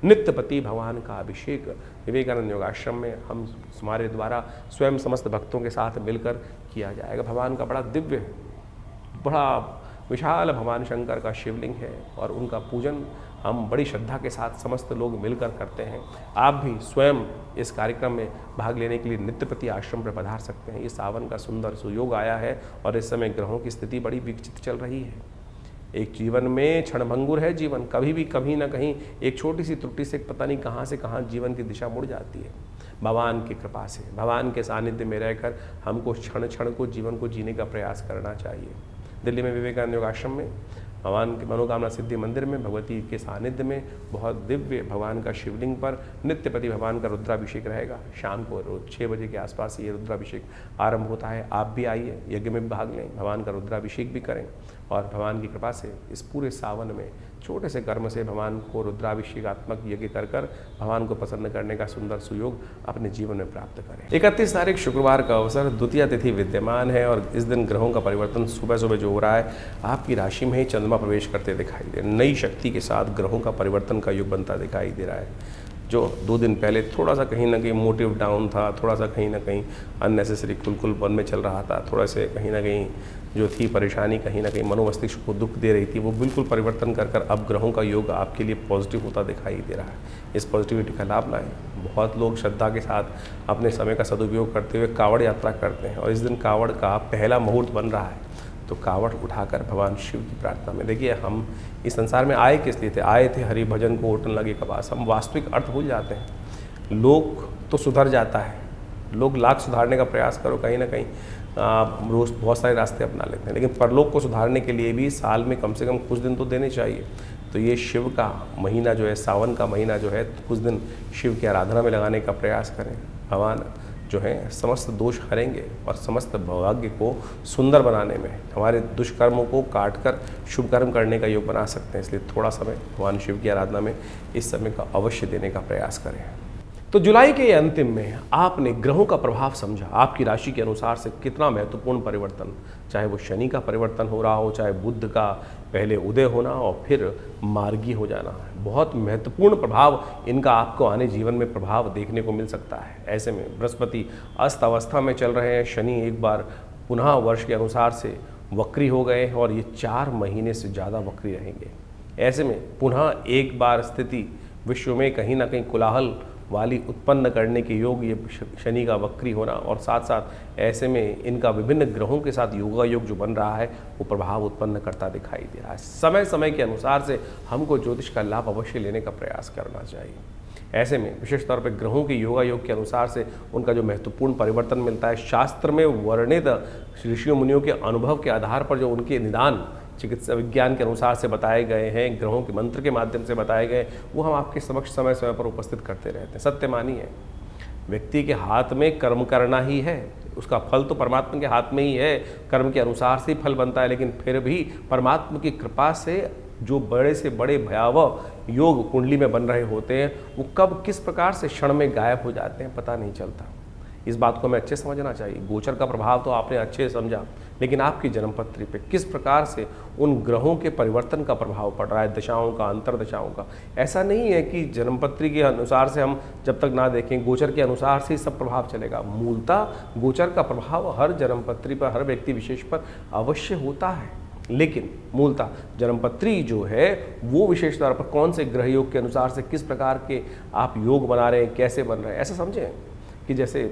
नित्य प्रति भगवान का अभिषेक विवेकानंद योगाश्रम में हम हमारे द्वारा स्वयं समस्त भक्तों के साथ मिलकर किया जाएगा। भगवान का बड़ा दिव्य, बड़ा विशाल भगवान शंकर का शिवलिंग है और उनका पूजन हम बड़ी श्रद्धा के साथ समस्त लोग मिलकर करते हैं। आप भी स्वयं इस कार्यक्रम में भाग लेने के लिए नित्य प्रति आश्रम पर पधार सकते हैं। ये सावन का सुंदर सुयोग आया है और इस समय ग्रहों की स्थिति बड़ी विचित्र चल रही है। एक जीवन में क्षणभंगुर है जीवन, कभी भी कभी ना कहीं एक छोटी सी त्रुटि से पता नहीं कहाँ से कहाँ जीवन की दिशा मुड़ जाती है। भगवान की कृपा से, भगवान के सानिध्य में रहकर हमको क्षण क्षण को जीवन को जीने का प्रयास करना चाहिए। दिल्ली में विवेकानंद योगाश्रम में भगवान के मनोकामना सिद्धि मंदिर में भगवती के सानिध्य में बहुत दिव्य भगवान का शिवलिंग पर नित्यपति भगवान का रुद्राभिषेक रहेगा। शाम को रोज 6 बजे के आसपास ये रुद्राभिषेक आरंभ होता है। आप भी आइए, यज्ञ में भाग लें, भगवान का रुद्राभिषेक भी करें और भगवान की कृपा से इस पूरे सावन में छोटे से कर्म से भगवान को रुद्राभिषेकात्मक यज्ञ कर भगवान को प्रसन्न करने का सुंदर सुयोग अपने जीवन में प्राप्त करें। 31 तारीख शुक्रवार का अवसर, द्वितीया तिथि विद्यमान है और इस दिन ग्रहों का परिवर्तन सुबह सुबह जो हो रहा है, आपकी राशि में ही चंद्रमा प्रवेश करते दिखाई दे, नई शक्ति के साथ ग्रहों का परिवर्तन का योग बनता दिखाई दे रहा है। जो 2 दिन पहले थोड़ा सा कहीं ना कहीं मोटिव डाउन था, थोड़ा सा कहीं ना कहीं अननेसेसरी कुलकुलपन में चल रहा था, थोड़ा से कहीं ना कहीं जो थी परेशानी कहीं ना कहीं मनोमस्तिष्क को दुख दे रही थी, वो बिल्कुल परिवर्तन कर अब ग्रहों का योग आपके लिए पॉजिटिव होता दिखाई दे रहा है। इस पॉजिटिविटी का लाभ लाएं। बहुत लोग श्रद्धा के साथ अपने समय का सदुपयोग करते हुए कावड़ यात्रा करते हैं और इस दिन कावड़ का पहला मुहूर्त बन रहा है, तो कावड़ उठाकर भगवान शिव की प्रार्थना में, देखिए हम इस संसार में आए किस लिए थे? आए थे हरि भजन को ओटन लगे कपास। हम वास्तविक अर्थ भूल जाते हैं। लोग तो सुधर जाता है, लोग लाख सुधारने का प्रयास करो, कहीं ना कहीं रोज बहुत सारे रास्ते अपना लेते हैं, लेकिन परलोक को सुधारने के लिए भी साल में कम से कम कुछ दिन तो देने चाहिए। तो ये शिव का महीना जो है, सावन का महीना जो है, कुछ दिन शिव की आराधना में लगाने का प्रयास करें। भगवान जो है समस्त दोष हरेंगे और समस्त भाग्य को सुंदर बनाने में हमारे दुष्कर्मों को काट कर शुभ कर्म करने का योग बना सकते हैं। इसलिए थोड़ा समय भगवान शिव की आराधना में इस समय का अवश्य देने का प्रयास करें। तो जुलाई के अंतिम में आपने ग्रहों का प्रभाव समझा, आपकी राशि के अनुसार से कितना महत्वपूर्ण परिवर्तन, चाहे वो शनि का परिवर्तन हो रहा हो, चाहे बुध का पहले उदय होना और फिर मार्गी हो जाना, बहुत महत्वपूर्ण प्रभाव इनका आपको आने जीवन में प्रभाव देखने को मिल सकता है। ऐसे में बृहस्पति अस्त अवस्था में चल रहे हैं, शनि एक बार पुनः वर्ष के अनुसार से वक्री हो गए और ये 4 महीने से ज़्यादा वक्री रहेंगे। ऐसे में पुनः एक बार स्थिति विश्व में कहीं ना कहीं कोलाहल वाली उत्पन्न करने के योग, ये शनि का वक्री होना और साथ साथ ऐसे में इनका विभिन्न ग्रहों के साथ योगा योग जो बन रहा है वो प्रभाव उत्पन्न करता दिखाई दे रहा है। समय समय के अनुसार से हमको ज्योतिष का लाभ अवश्य लेने का प्रयास करना चाहिए। ऐसे में विशेष तौर पर ग्रहों के योगा योग के अनुसार से उनका जो महत्वपूर्ण परिवर्तन मिलता है, शास्त्र में वर्णित ऋषियों मुनियों के अनुभव के आधार पर जो उनके निदान चिकित्सा विज्ञान के अनुसार से बताए गए हैं, ग्रहों के मंत्र के माध्यम से बताए गए, वो हम आपके समक्ष समय समय पर उपस्थित करते रहते हैं। सत्य मानिए, व्यक्ति के हाथ में कर्म करना ही है, उसका फल तो परमात्मा के हाथ में ही है, कर्म के अनुसार से फल बनता है, लेकिन फिर भी परमात्मा की कृपा से जो बड़े से बड़े भयावह योग कुंडली में बन रहे होते हैं, वो कब किस प्रकार से क्षण में गायब हो जाते हैं पता नहीं चलता। इस बात को हमें अच्छे समझना चाहिए। गोचर का प्रभाव तो आपने अच्छे समझा, लेकिन आपकी जन्मपत्री पे किस प्रकार से उन ग्रहों के परिवर्तन का प्रभाव पड़ रहा है, दशाओं का, अंतरदशाओं का। ऐसा नहीं है कि जन्मपत्री के अनुसार से हम जब तक ना देखें, गोचर के अनुसार से सब प्रभाव चलेगा। मूलतः गोचर का प्रभाव हर जन्मपत्री पर, हर व्यक्ति विशेष पर अवश्य होता है, लेकिन मूलतः जन्मपत्री जो है वो विशेष तौर पर कौन से ग्रह योग के अनुसार से किस प्रकार के आप योग बना रहे हैं, कैसे बन रहे हैं। ऐसा समझें कि जैसे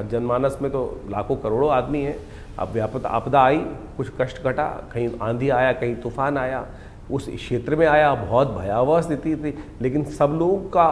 जनमानस में तो लाखों करोड़ों आदमी हैं, अब व्यापक आपदा आई, कुछ कष्ट घटा, कहीं आंधी आया, कहीं तूफान आया, उस क्षेत्र में आया, बहुत भयावह स्थिति थी, लेकिन सब लोगों का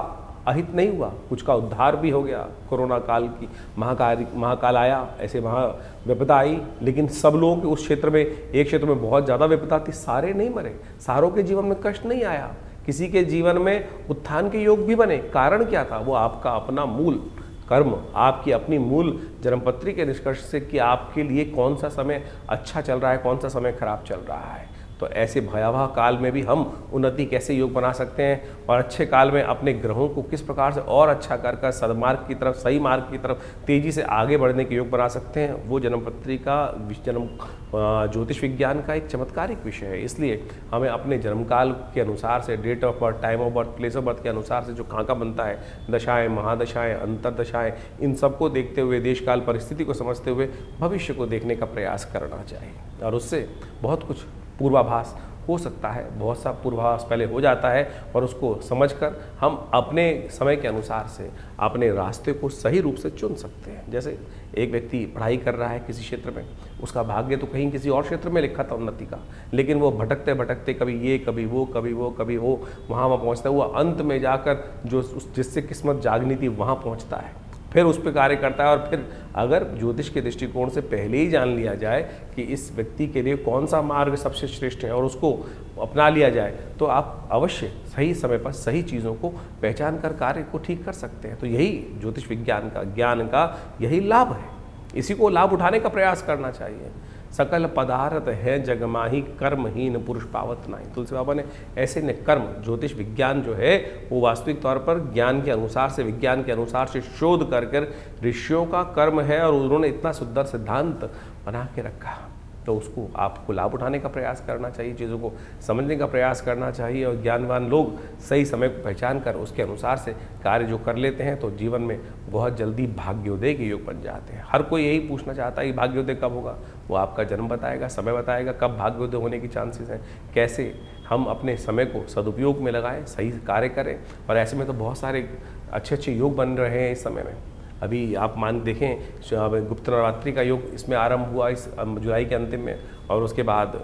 अहित नहीं हुआ, कुछ का उद्धार भी हो गया। कोरोना काल की महाकाल आया, ऐसे विपदा आई, लेकिन सब लोगों के उस क्षेत्र में, एक क्षेत्र में बहुत ज़्यादा विपदा थी, सारे नहीं मरे, सारों के जीवन में कष्ट नहीं आया, किसी के जीवन में उत्थान के योग भी बने। कारण क्या था? वो आपका अपना मूल कर्म, आपकी अपनी मूल जन्मपत्री के निष्कर्ष से कि आपके लिए कौन सा समय अच्छा चल रहा है, कौन सा समय खराब चल रहा है। तो ऐसे भयावह काल में भी हम उन्नति कैसे योग बना सकते हैं और अच्छे काल में अपने ग्रहों को किस प्रकार से और अच्छा कर सदमार्ग की तरफ, सही मार्ग की तरफ तेजी से आगे बढ़ने के योग बना सकते हैं, वो जन्मपत्री का, जन्म ज्योतिष विज्ञान का एक चमत्कारिक विषय है। इसलिए हमें अपने जन्मकाल के अनुसार से, date of birth, time of birth, place of birth के अनुसार से जो खाका बनता है, दशाएं, महादशाएं, अंतरदशाएं, इन सबको देखते हुए, देशकाल परिस्थिति को समझते हुए भविष्य को देखने का प्रयास करना चाहिए और उससे बहुत कुछ पूर्वाभास हो सकता है, बहुत सा पूर्वाभास पहले हो जाता है और उसको समझकर हम अपने समय के अनुसार से अपने रास्ते को सही रूप से चुन सकते हैं। जैसे एक व्यक्ति पढ़ाई कर रहा है किसी क्षेत्र में, उसका भाग्य तो कहीं किसी और क्षेत्र में लिखा था उन्नति का, लेकिन वो भटकते भटकते कभी ये, कभी वो, कभी वो, कभी वो, वहाँ पहुँचता है, वो अंत में जाकर जो जिससे किस्मत जागनी थी वहाँ पहुँचता है। फिर उस पर कार्य करता है। और फिर अगर ज्योतिष के दृष्टिकोण से पहले ही जान लिया जाए कि इस व्यक्ति के लिए कौन सा मार्ग सबसे श्रेष्ठ है और उसको अपना लिया जाए, तो आप अवश्य सही समय पर सही चीज़ों को पहचान कर कार्य को ठीक कर सकते हैं। तो यही ज्योतिष विज्ञान का, ज्ञान का यही लाभ है। इसी को लाभ उठाने का प्रयास करना चाहिए। सकल पदार्थ है जगमाही, कर्महीन पुरुष पावत नाही। तुलसी बाबा ने ऐसे ने कर्म, ज्योतिष विज्ञान जो है वो वास्तविक तौर पर ज्ञान के अनुसार से, विज्ञान के अनुसार से शोध कर ऋषियों का कर्म है और उन्होंने इतना सुंदर सिद्धांत बना के रखा। तो उसको आपको लाभ उठाने का प्रयास करना चाहिए, चीज़ों को समझने का प्रयास करना चाहिए। और ज्ञानवान लोग सही समय को पहचान कर उसके अनुसार से कार्य जो कर लेते हैं तो जीवन में बहुत जल्दी भाग्योदय के योग बन जाते हैं। हर कोई यही पूछना चाहता है कि भाग्योदय कब होगा। वो आपका जन्म बताएगा, समय बताएगा कब भाग्योदय होने की चांसेस हैं। कैसे हम अपने समय को सदुपयोग में लगाएं, सही कार्य करें। और ऐसे में तो बहुत सारे अच्छे अच्छे योग बन रहे हैं इस समय में। अभी आप मान देखें, गुप्त नवरात्रि का योग इसमें आरंभ हुआ इस जुलाई के अंतिम में, और उसके बाद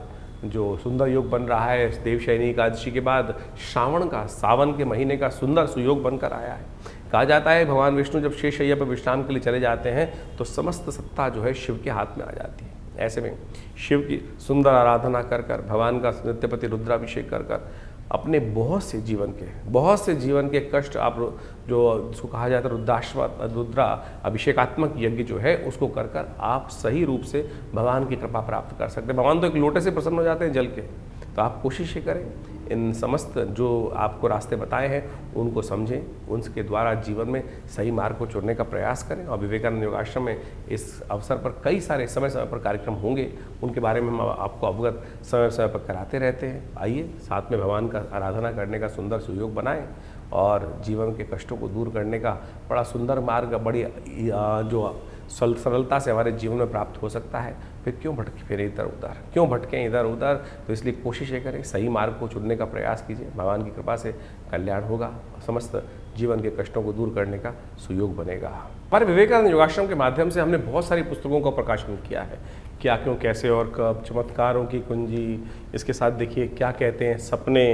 जो सुंदर योग बन रहा है देवशयनी एकादशी के बाद श्रावण का, सावन के महीने का सुंदर सुयोग बनकर आया है। कहा जाता है भगवान विष्णु जब शेष शैया पर विश्राम के लिए चले जाते हैं तो समस्त सत्ता जो है शिव के हाथ में आ जाती है। ऐसे में शिव की सुंदर आराधना कर कर, भगवान का नित्यपति रुद्राभिषेक कर कर अपने बहुत से जीवन के कष्ट आप जो जिसको कहा जाता है रुद्रा अभिषेकात्मक यज्ञ जो है उसको कर कर आप सही रूप से भगवान की कृपा प्राप्त कर सकते हैं। भगवान तो एक लोटे से प्रसन्न हो जाते हैं जल के। तो आप कोशिश ये करें, इन समस्त जो आपको रास्ते बताए हैं उनको समझें, उनके द्वारा जीवन में सही मार्ग को चुनने का प्रयास करें। और विवेकानंद योगाश्रम में इस अवसर पर कई सारे समय समय पर कार्यक्रम होंगे, उनके बारे में हम आपको अवगत समय समय पर कराते रहते हैं। आइए साथ में भगवान का आराधना करने का सुंदर सुयोग बनाएं और जीवन के कष्टों को दूर करने का बड़ा सुंदर मार्ग, बड़ी जो सरलता से हमारे जीवन में प्राप्त हो सकता है। फिर क्यों भटके फिर इधर उधर, क्यों भटकें इधर उधर। तो इसलिए कोशिश ये करें, सही मार्ग को चुनने का प्रयास कीजिए। भगवान की कृपा से कल्याण होगा, समस्त जीवन के कष्टों को दूर करने का सुयोग बनेगा। हमारे विवेकानंद योगाश्रम के माध्यम से हमने बहुत सारी पुस्तकों का प्रकाशन किया है। क्या, क्यों, कैसे और कब, चमत्कारों की कुंजी, इसके साथ देखिए क्या कहते हैं सपने,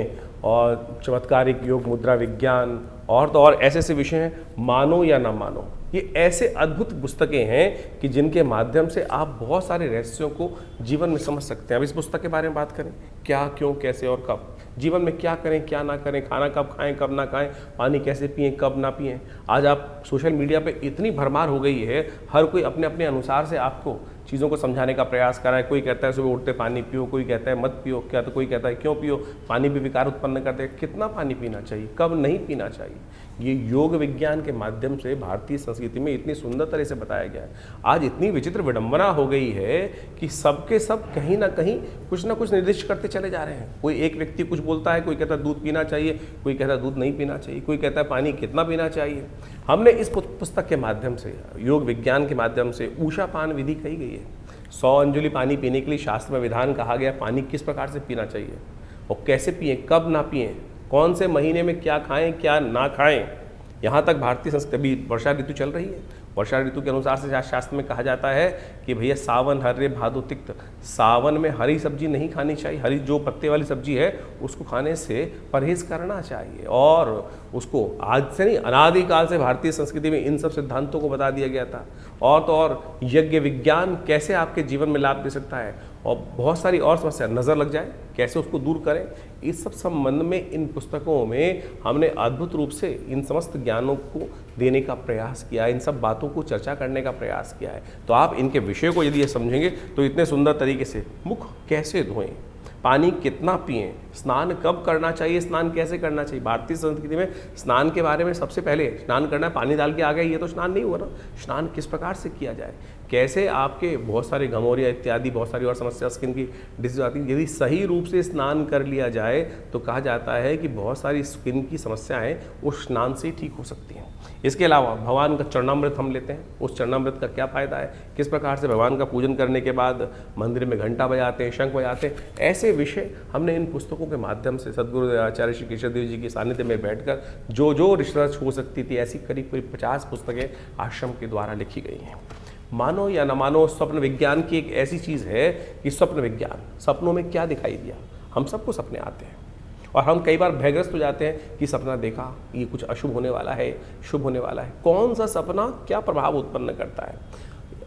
और चमत्कारिक योग मुद्रा विज्ञान, और तो और ऐसे ऐसे विषय हैं, मानो या ना मानो। ये ऐसे अद्भुत पुस्तकें हैं कि जिनके माध्यम से आप बहुत सारे रहस्यों को जीवन में समझ सकते हैं। अब इस पुस्तक के बारे में बात करें, क्या, क्यों, कैसे और कब, जीवन में क्या करें क्या ना करें, खाना कब खाएं कब ना खाएं, पानी कैसे पिएं कब ना पिएं। आज आप सोशल मीडिया पे इतनी भरमार हो गई है, हर कोई अपने अपने अनुसार से आपको चीज़ों को समझाने का प्रयास कर रहा है। कोई कहता है सुबह उठते पानी पियो, कोई कहता है मत पियो, क्या तो कोई कहता है क्यों पियो, पानी भी विकार उत्पन्न करते हैं। कितना पानी पीना चाहिए, कब नहीं पीना चाहिए, ये योग विज्ञान के माध्यम से भारतीय संस्कृति में इतनी सुंदर तरह से बताया गया है। आज इतनी विचित्र विडंबना हो गई है कि सबके सब कहीं ना कहीं कुछ ना कुछ निर्दिष्ट करते चले जा रहे हैं। कोई एक व्यक्ति कुछ बोलता है, कोई कहता है दूध पीना चाहिए, कोई कहता है दूध नहीं पीना चाहिए, कोई कहता है पानी कितना पीना चाहिए। हमने इस पुस्तक के माध्यम से, योग विज्ञान के माध्यम से ऊषा पान विधि कही गई है। 100 अंजुलि पानी पीने के लिए शास्त्र में विधान कहा गया, पानी किस प्रकार से पीना चाहिए और कैसे पिएं, कब ना पिएं, कौन से महीने में क्या खाएं क्या ना खाएं। यहाँ तक भारतीय संस्कृति, अभी वर्षा ऋतु चल रही है, वर्षा ऋतु के अनुसार से शास्त्र में कहा जाता है कि भैया सावन हर्रे भादो तिक्त, सावन में हरी सब्जी नहीं खानी चाहिए, हरी जो पत्ते वाली सब्जी है उसको खाने से परहेज करना चाहिए। और उसको आज से नहीं, अनादिकाल से भारतीय संस्कृति में इन सब सिद्धांतों को बता दिया गया था। और तो और यज्ञ विज्ञान कैसे आपके जीवन में लाभ दे सकता है, और बहुत सारी और समस्या, नज़र लग जाए कैसे उसको दूर करें, इस सब संबंध में इन पुस्तकों में हमने अद्भुत रूप से इन समस्त ज्ञानों को देने का प्रयास किया है, इन सब बातों को चर्चा करने का प्रयास किया है। तो आप इनके विषय को यदि ये समझेंगे तो इतने सुंदर तरीके से मुख कैसे धोएं, पानी कितना पिएं, स्नान कब करना चाहिए, स्नान कैसे करना चाहिए। भारतीय संस्कृति में स्नान के बारे में सबसे पहले स्नान करना है, पानी डाल के आ गए, ये तो स्नान नहीं हुआ ना। स्नान किस प्रकार से किया जाए, कैसे आपके बहुत सारे घमौरिया इत्यादि बहुत सारी और समस्या, स्किन की डिजीज आती है, यदि सही रूप से स्नान कर लिया जाए तो कहा जाता है कि बहुत सारी स्किन की समस्याएं उस स्नान से ठीक हो सकती हैं। इसके अलावा भगवान का चरणामृत हम लेते हैं, उस चरणामृत का क्या फ़ायदा है, किस प्रकार से भगवान का पूजन करने के बाद मंदिर में घंटा बजाते हैं, शंख बजाते हैं, ऐसे विषय हमने इन पुस्तकों के माध्यम से सदगुरु आचार्य श्री केशव देव जी के सानिध्य में बैठकर जो रिसर्च हो सकती थी, ऐसी करीब 50 पुस्तकें आश्रम के द्वारा लिखी गई हैं। मानो या न मानो, स्वप्न विज्ञान की एक ऐसी चीज़ है कि स्वप्न विज्ञान, सपनों में क्या दिखाई दिया, हम सबको सपने आते हैं। और हम कई बार भयग्रस्त हो जाते हैं कि सपना देखा, ये कुछ अशुभ होने वाला है, शुभ होने वाला है। कौन सा सपना क्या प्रभाव उत्पन्न करता है,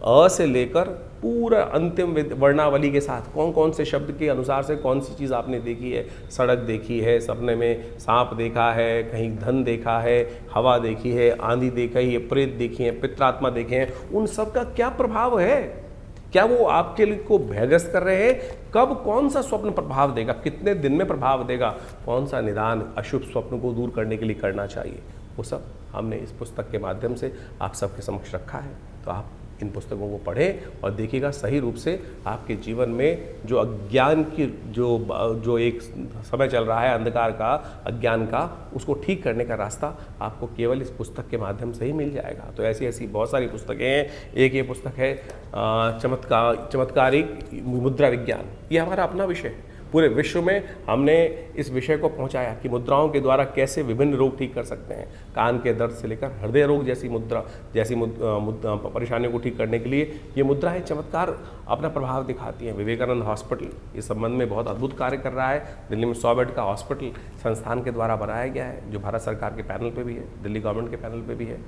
अ से लेकर पूरा अंतिम वर्णावली के साथ कौन कौन से शब्द के अनुसार से कौन सी चीज़ आपने देखी है। सड़क देखी है, सपने में सांप देखा है, कहीं धन देखा है, हवा देखी है, आंधी देखी है, प्रेत देखी है, पित्रात्मा देखे हैं, उन सब का क्या प्रभाव है? क्या वो आपके लिए को भयग्रस्त कर रहे हैं? कब कौन सा स्वप्न प्रभाव देगा, कितने दिन में प्रभाव देगा, कौन सा निदान अशुभ स्वप्न को दूर करने के लिए करना चाहिए, वो सब हमने इस पुस्तक के माध्यम से आप सबके समक्ष रखा है। तो आप इन पुस्तकों को पढ़ें और देखिएगा सही रूप से आपके जीवन में जो अज्ञान की जो एक समय चल रहा है, अंधकार का, अज्ञान का, उसको ठीक करने का रास्ता आपको केवल इस पुस्तक के माध्यम से ही मिल जाएगा। तो ऐसी ऐसी बहुत सारी पुस्तकें हैं। एक ये पुस्तक है चमत्कारिक मुद्रा विज्ञान, ये हमारा अपना विषय है। पूरे विश्व में हमने इस विषय को पहुंचाया कि मुद्राओं के द्वारा कैसे विभिन्न रोग ठीक कर सकते हैं। कान के दर्द से लेकर हृदय रोग जैसी परेशानियों को ठीक करने के लिए ये मुद्राएं चमत्कार अपना प्रभाव दिखाती हैं। विवेकानंद हॉस्पिटल इस संबंध में बहुत अद्भुत कार्य कर रहा है। दिल्ली में 100 बेड का हॉस्पिटल संस्थान के द्वारा बनाया गया है, जो भारत सरकार के पैनल पर भी है, दिल्ली गवर्नमेंट के पैनल पर भी है।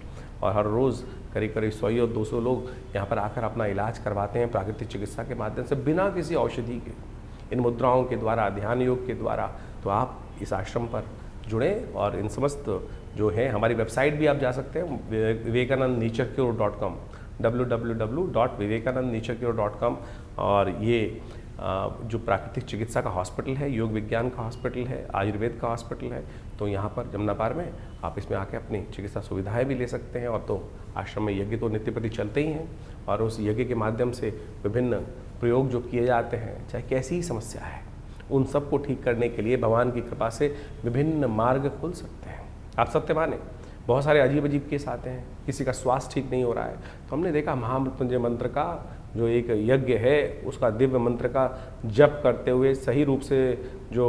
और हर रोज़ करीब करीब 100 और 200 लोग यहाँ पर आकर अपना इलाज करवाते हैं प्राकृतिक चिकित्सा के माध्यम से, बिना किसी औषधि के, इन मुद्राओं के द्वारा, ध्यान योग के द्वारा। तो आप इस आश्रम पर जुड़ें और इन समस्त जो है, हमारी वेबसाइट भी आप जा सकते हैं vivekanandnaturecure.com, www.vivekanandnaturecure.com। और ये जो प्राकृतिक चिकित्सा का हॉस्पिटल है, योग विज्ञान का हॉस्पिटल है, आयुर्वेद का हॉस्पिटल है, तो यहाँ पर जमुनापार में आप इसमें आके अपनी चिकित्सा सुविधाएं भी ले सकते हैं। और तो आश्रम में यज्ञ तो नित्य प्रति चलते ही हैं, और उस यज्ञ के माध्यम से विभिन्न प्रयोग जो किए जाते हैं, चाहे कैसी ही समस्या है, उन सब को ठीक करने के लिए भगवान की कृपा से विभिन्न मार्ग खुल सकते हैं। आप सत्य माने, बहुत सारे अजीब अजीब केस आते हैं, किसी का स्वास्थ्य ठीक नहीं हो रहा है, तो हमने देखा महामृत्युंजय मंत्र का जो एक यज्ञ है, उसका दिव्य मंत्र का जप करते हुए सही रूप से जो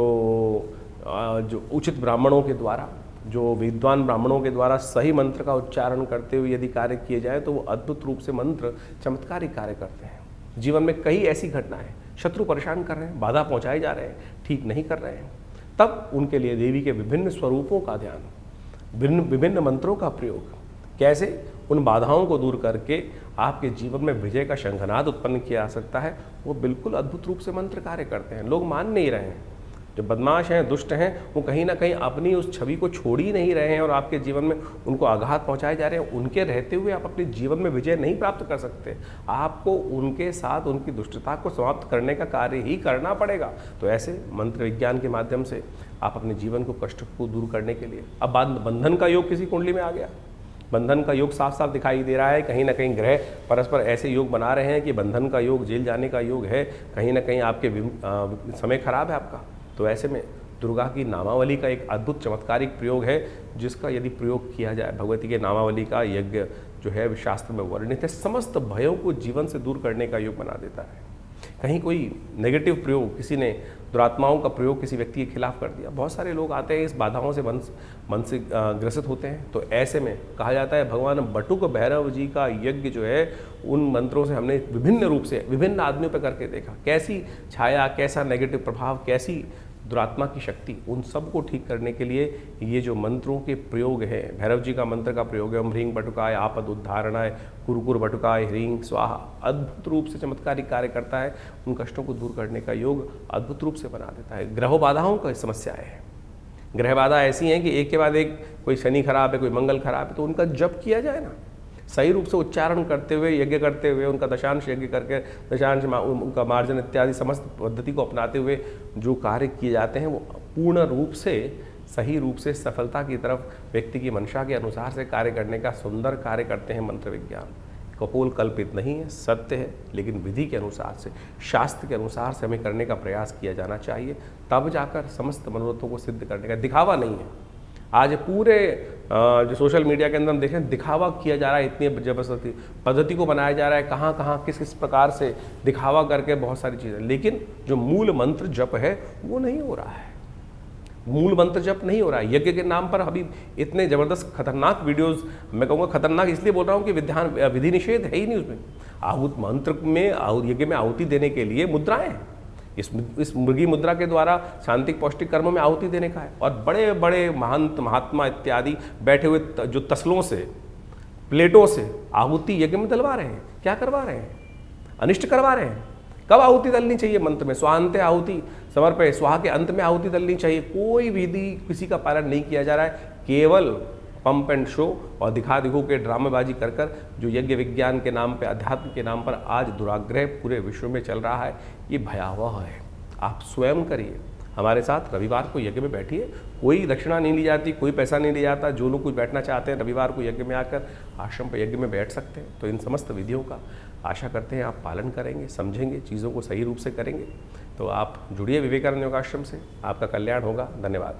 उचित ब्राह्मणों के द्वारा, जो विद्वान ब्राह्मणों के द्वारा सही मंत्र का उच्चारण करते हुए यदि कार्य किए जाए, तो वो अद्भुत रूप से मंत्र चमत्कारिक कार्य करते हैं। जीवन में कई ऐसी घटनाएं, शत्रु परेशान कर रहे हैं, बाधा पहुंचाए जा रहे हैं, ठीक नहीं कर रहे हैं, तब उनके लिए देवी के विभिन्न स्वरूपों का ध्यान, विभिन्न मंत्रों का प्रयोग, कैसे उन बाधाओं को दूर करके आपके जीवन में विजय का शंखनाद उत्पन्न किया जा सकता है, वो बिल्कुल अद्भुत रूप से मंत्र कार्य करते हैं। लोग मान नहीं रहे हैं, जो बदमाश हैं, दुष्ट हैं, वो कहीं ना कहीं अपनी उस छवि को छोड़ ही नहीं रहे हैं और आपके जीवन में उनको आघात पहुंचाए जा रहे हैं। उनके रहते हुए आप अपने जीवन में विजय नहीं प्राप्त कर सकते, आपको उनके साथ उनकी दुष्टता को समाप्त करने का कार्य ही करना पड़ेगा। तो ऐसे मंत्र विज्ञान के माध्यम से आप अपने जीवन को, कष्ट को दूर करने के लिए, अब बंधन का योग किसी कुंडली में आ गया, बंधन का योग साफ साफ दिखाई दे रहा है, कहीं ना कहीं ग्रह परस्पर ऐसे योग बना रहे हैं कि बंधन का योग, जेल जाने का योग है, कहीं ना कहीं आपके समय खराब है आपका। तो ऐसे में दुर्गा की नामावली का एक अद्भुत चमत्कारिक प्रयोग है, जिसका यदि प्रयोग किया जाए, भगवती के नामावली का यज्ञ जो है शास्त्र में वर्णित है, समस्त भयों को जीवन से दूर करने का योग बना देता है। कहीं कोई नेगेटिव प्रयोग, किसी ने दुरात्माओं का प्रयोग किसी व्यक्ति के खिलाफ कर दिया, बहुत सारे लोग आते हैं इस बाधाओं से मन से ग्रसित होते हैं। तो ऐसे में कहा जाता है भगवान बटुक भैरव जी का यज्ञ जो है, उन मंत्रों से हमने विभिन्न रूप से विभिन्न आदमियों पर करके देखा, कैसी छाया, कैसा नेगेटिव प्रभाव, कैसी दुरात्मा की शक्ति, उन सब को ठीक करने के लिए ये जो मंत्रों के प्रयोग है, भैरव जी का मंत्र का प्रयोग है, ओम ह्रीं बटुकाय आपद उद्धारणाय कुरकुर बटुकाय ह्रीं स्वाहा, अद्भुत रूप से चमत्कारिक कार्य करता है। उन कष्टों को दूर करने का योग अद्भुत रूप से बना देता है। ग्रह बाधाओं का समस्याएं हैं, ग्रह बाधा ऐसी हैं कि एक के बाद एक, कोई शनि खराब है, कोई मंगल खराब है, तो उनका जप किया जाए ना, सही रूप से उच्चारण करते हुए, यज्ञ करते हुए, उनका दशांश यज्ञ करके, दशांश उनका मार्जन इत्यादि समस्त पद्धति को अपनाते हुए जो कार्य किए जाते हैं, वो पूर्ण रूप से, सही रूप से सफलता की तरफ व्यक्ति की मंशा के अनुसार से कार्य करने का सुंदर कार्य करते हैं। मंत्र विज्ञान कपोल कल्पित नहीं है, सत्य है, लेकिन विधि के अनुसार से, शास्त्र के अनुसार से हमें करने का प्रयास किया जाना चाहिए, तब जाकर समस्त मनोरथों को सिद्ध करने का। दिखावा नहीं है। आज पूरे जो सोशल मीडिया के अंदर हम देखें, दिखावा किया जा रहा है, इतनी जबरदस्ती पद्धति को बनाया जा रहा है, कहाँ कहाँ किस किस प्रकार से दिखावा करके बहुत सारी चीज़ें, लेकिन जो मूल मंत्र जप है वो नहीं हो रहा है। मूल मंत्र जप नहीं हो रहा है। यज्ञ के नाम पर अभी इतने ज़बरदस्त खतरनाक वीडियोस, मैं कहूँगा खतरनाक इसलिए बोल रहा हूँ कि विधि निषेध है ही नहीं उसमें। आहूत मंत्र में, यज्ञ में आहुति देने के लिए मुद्राएं हैं, इस मृगी मुद्रा के द्वारा शांतिक पौष्टिक कर्मों में आहुति देने का है। और बड़े बड़े महंत महात्मा इत्यादि बैठे हुए जो तसलों से, प्लेटों से आहुति यज्ञ में डलवा रहे हैं। क्या करवा रहे हैं? अनिष्ट करवा रहे हैं। कब आहुति दलनी चाहिए? मंत्र में स्वांते आहुति समर्पय, स्वाहा के अंत में आहुति दलनी चाहिए। कोई विधि किसी का पालन नहीं किया जा रहा है, केवल पंप एंड शो और दिखा दिखो के ड्रामेबाजी कर कर जो यज्ञ विज्ञान के नाम पे, अध्यात्म के नाम पर आज दुराग्रह पूरे विश्व में चल रहा है, ये भयावह है। आप स्वयं करिए, हमारे साथ रविवार को यज्ञ में बैठिए। कोई दक्षिणा नहीं ली जाती, कोई पैसा नहीं लिया जाता। जो लोग कुछ बैठना चाहते हैं रविवार को यज्ञ में आकर आश्रम पर यज्ञ में बैठ सकते हैं। तो इन समस्त विधियों का आशा करते हैं आप पालन करेंगे, समझेंगे, चीज़ों को सही रूप से करेंगे। तो आप जुड़िए विवेकानंद योगाश्रम से, आपका कल्याण होगा। धन्यवाद।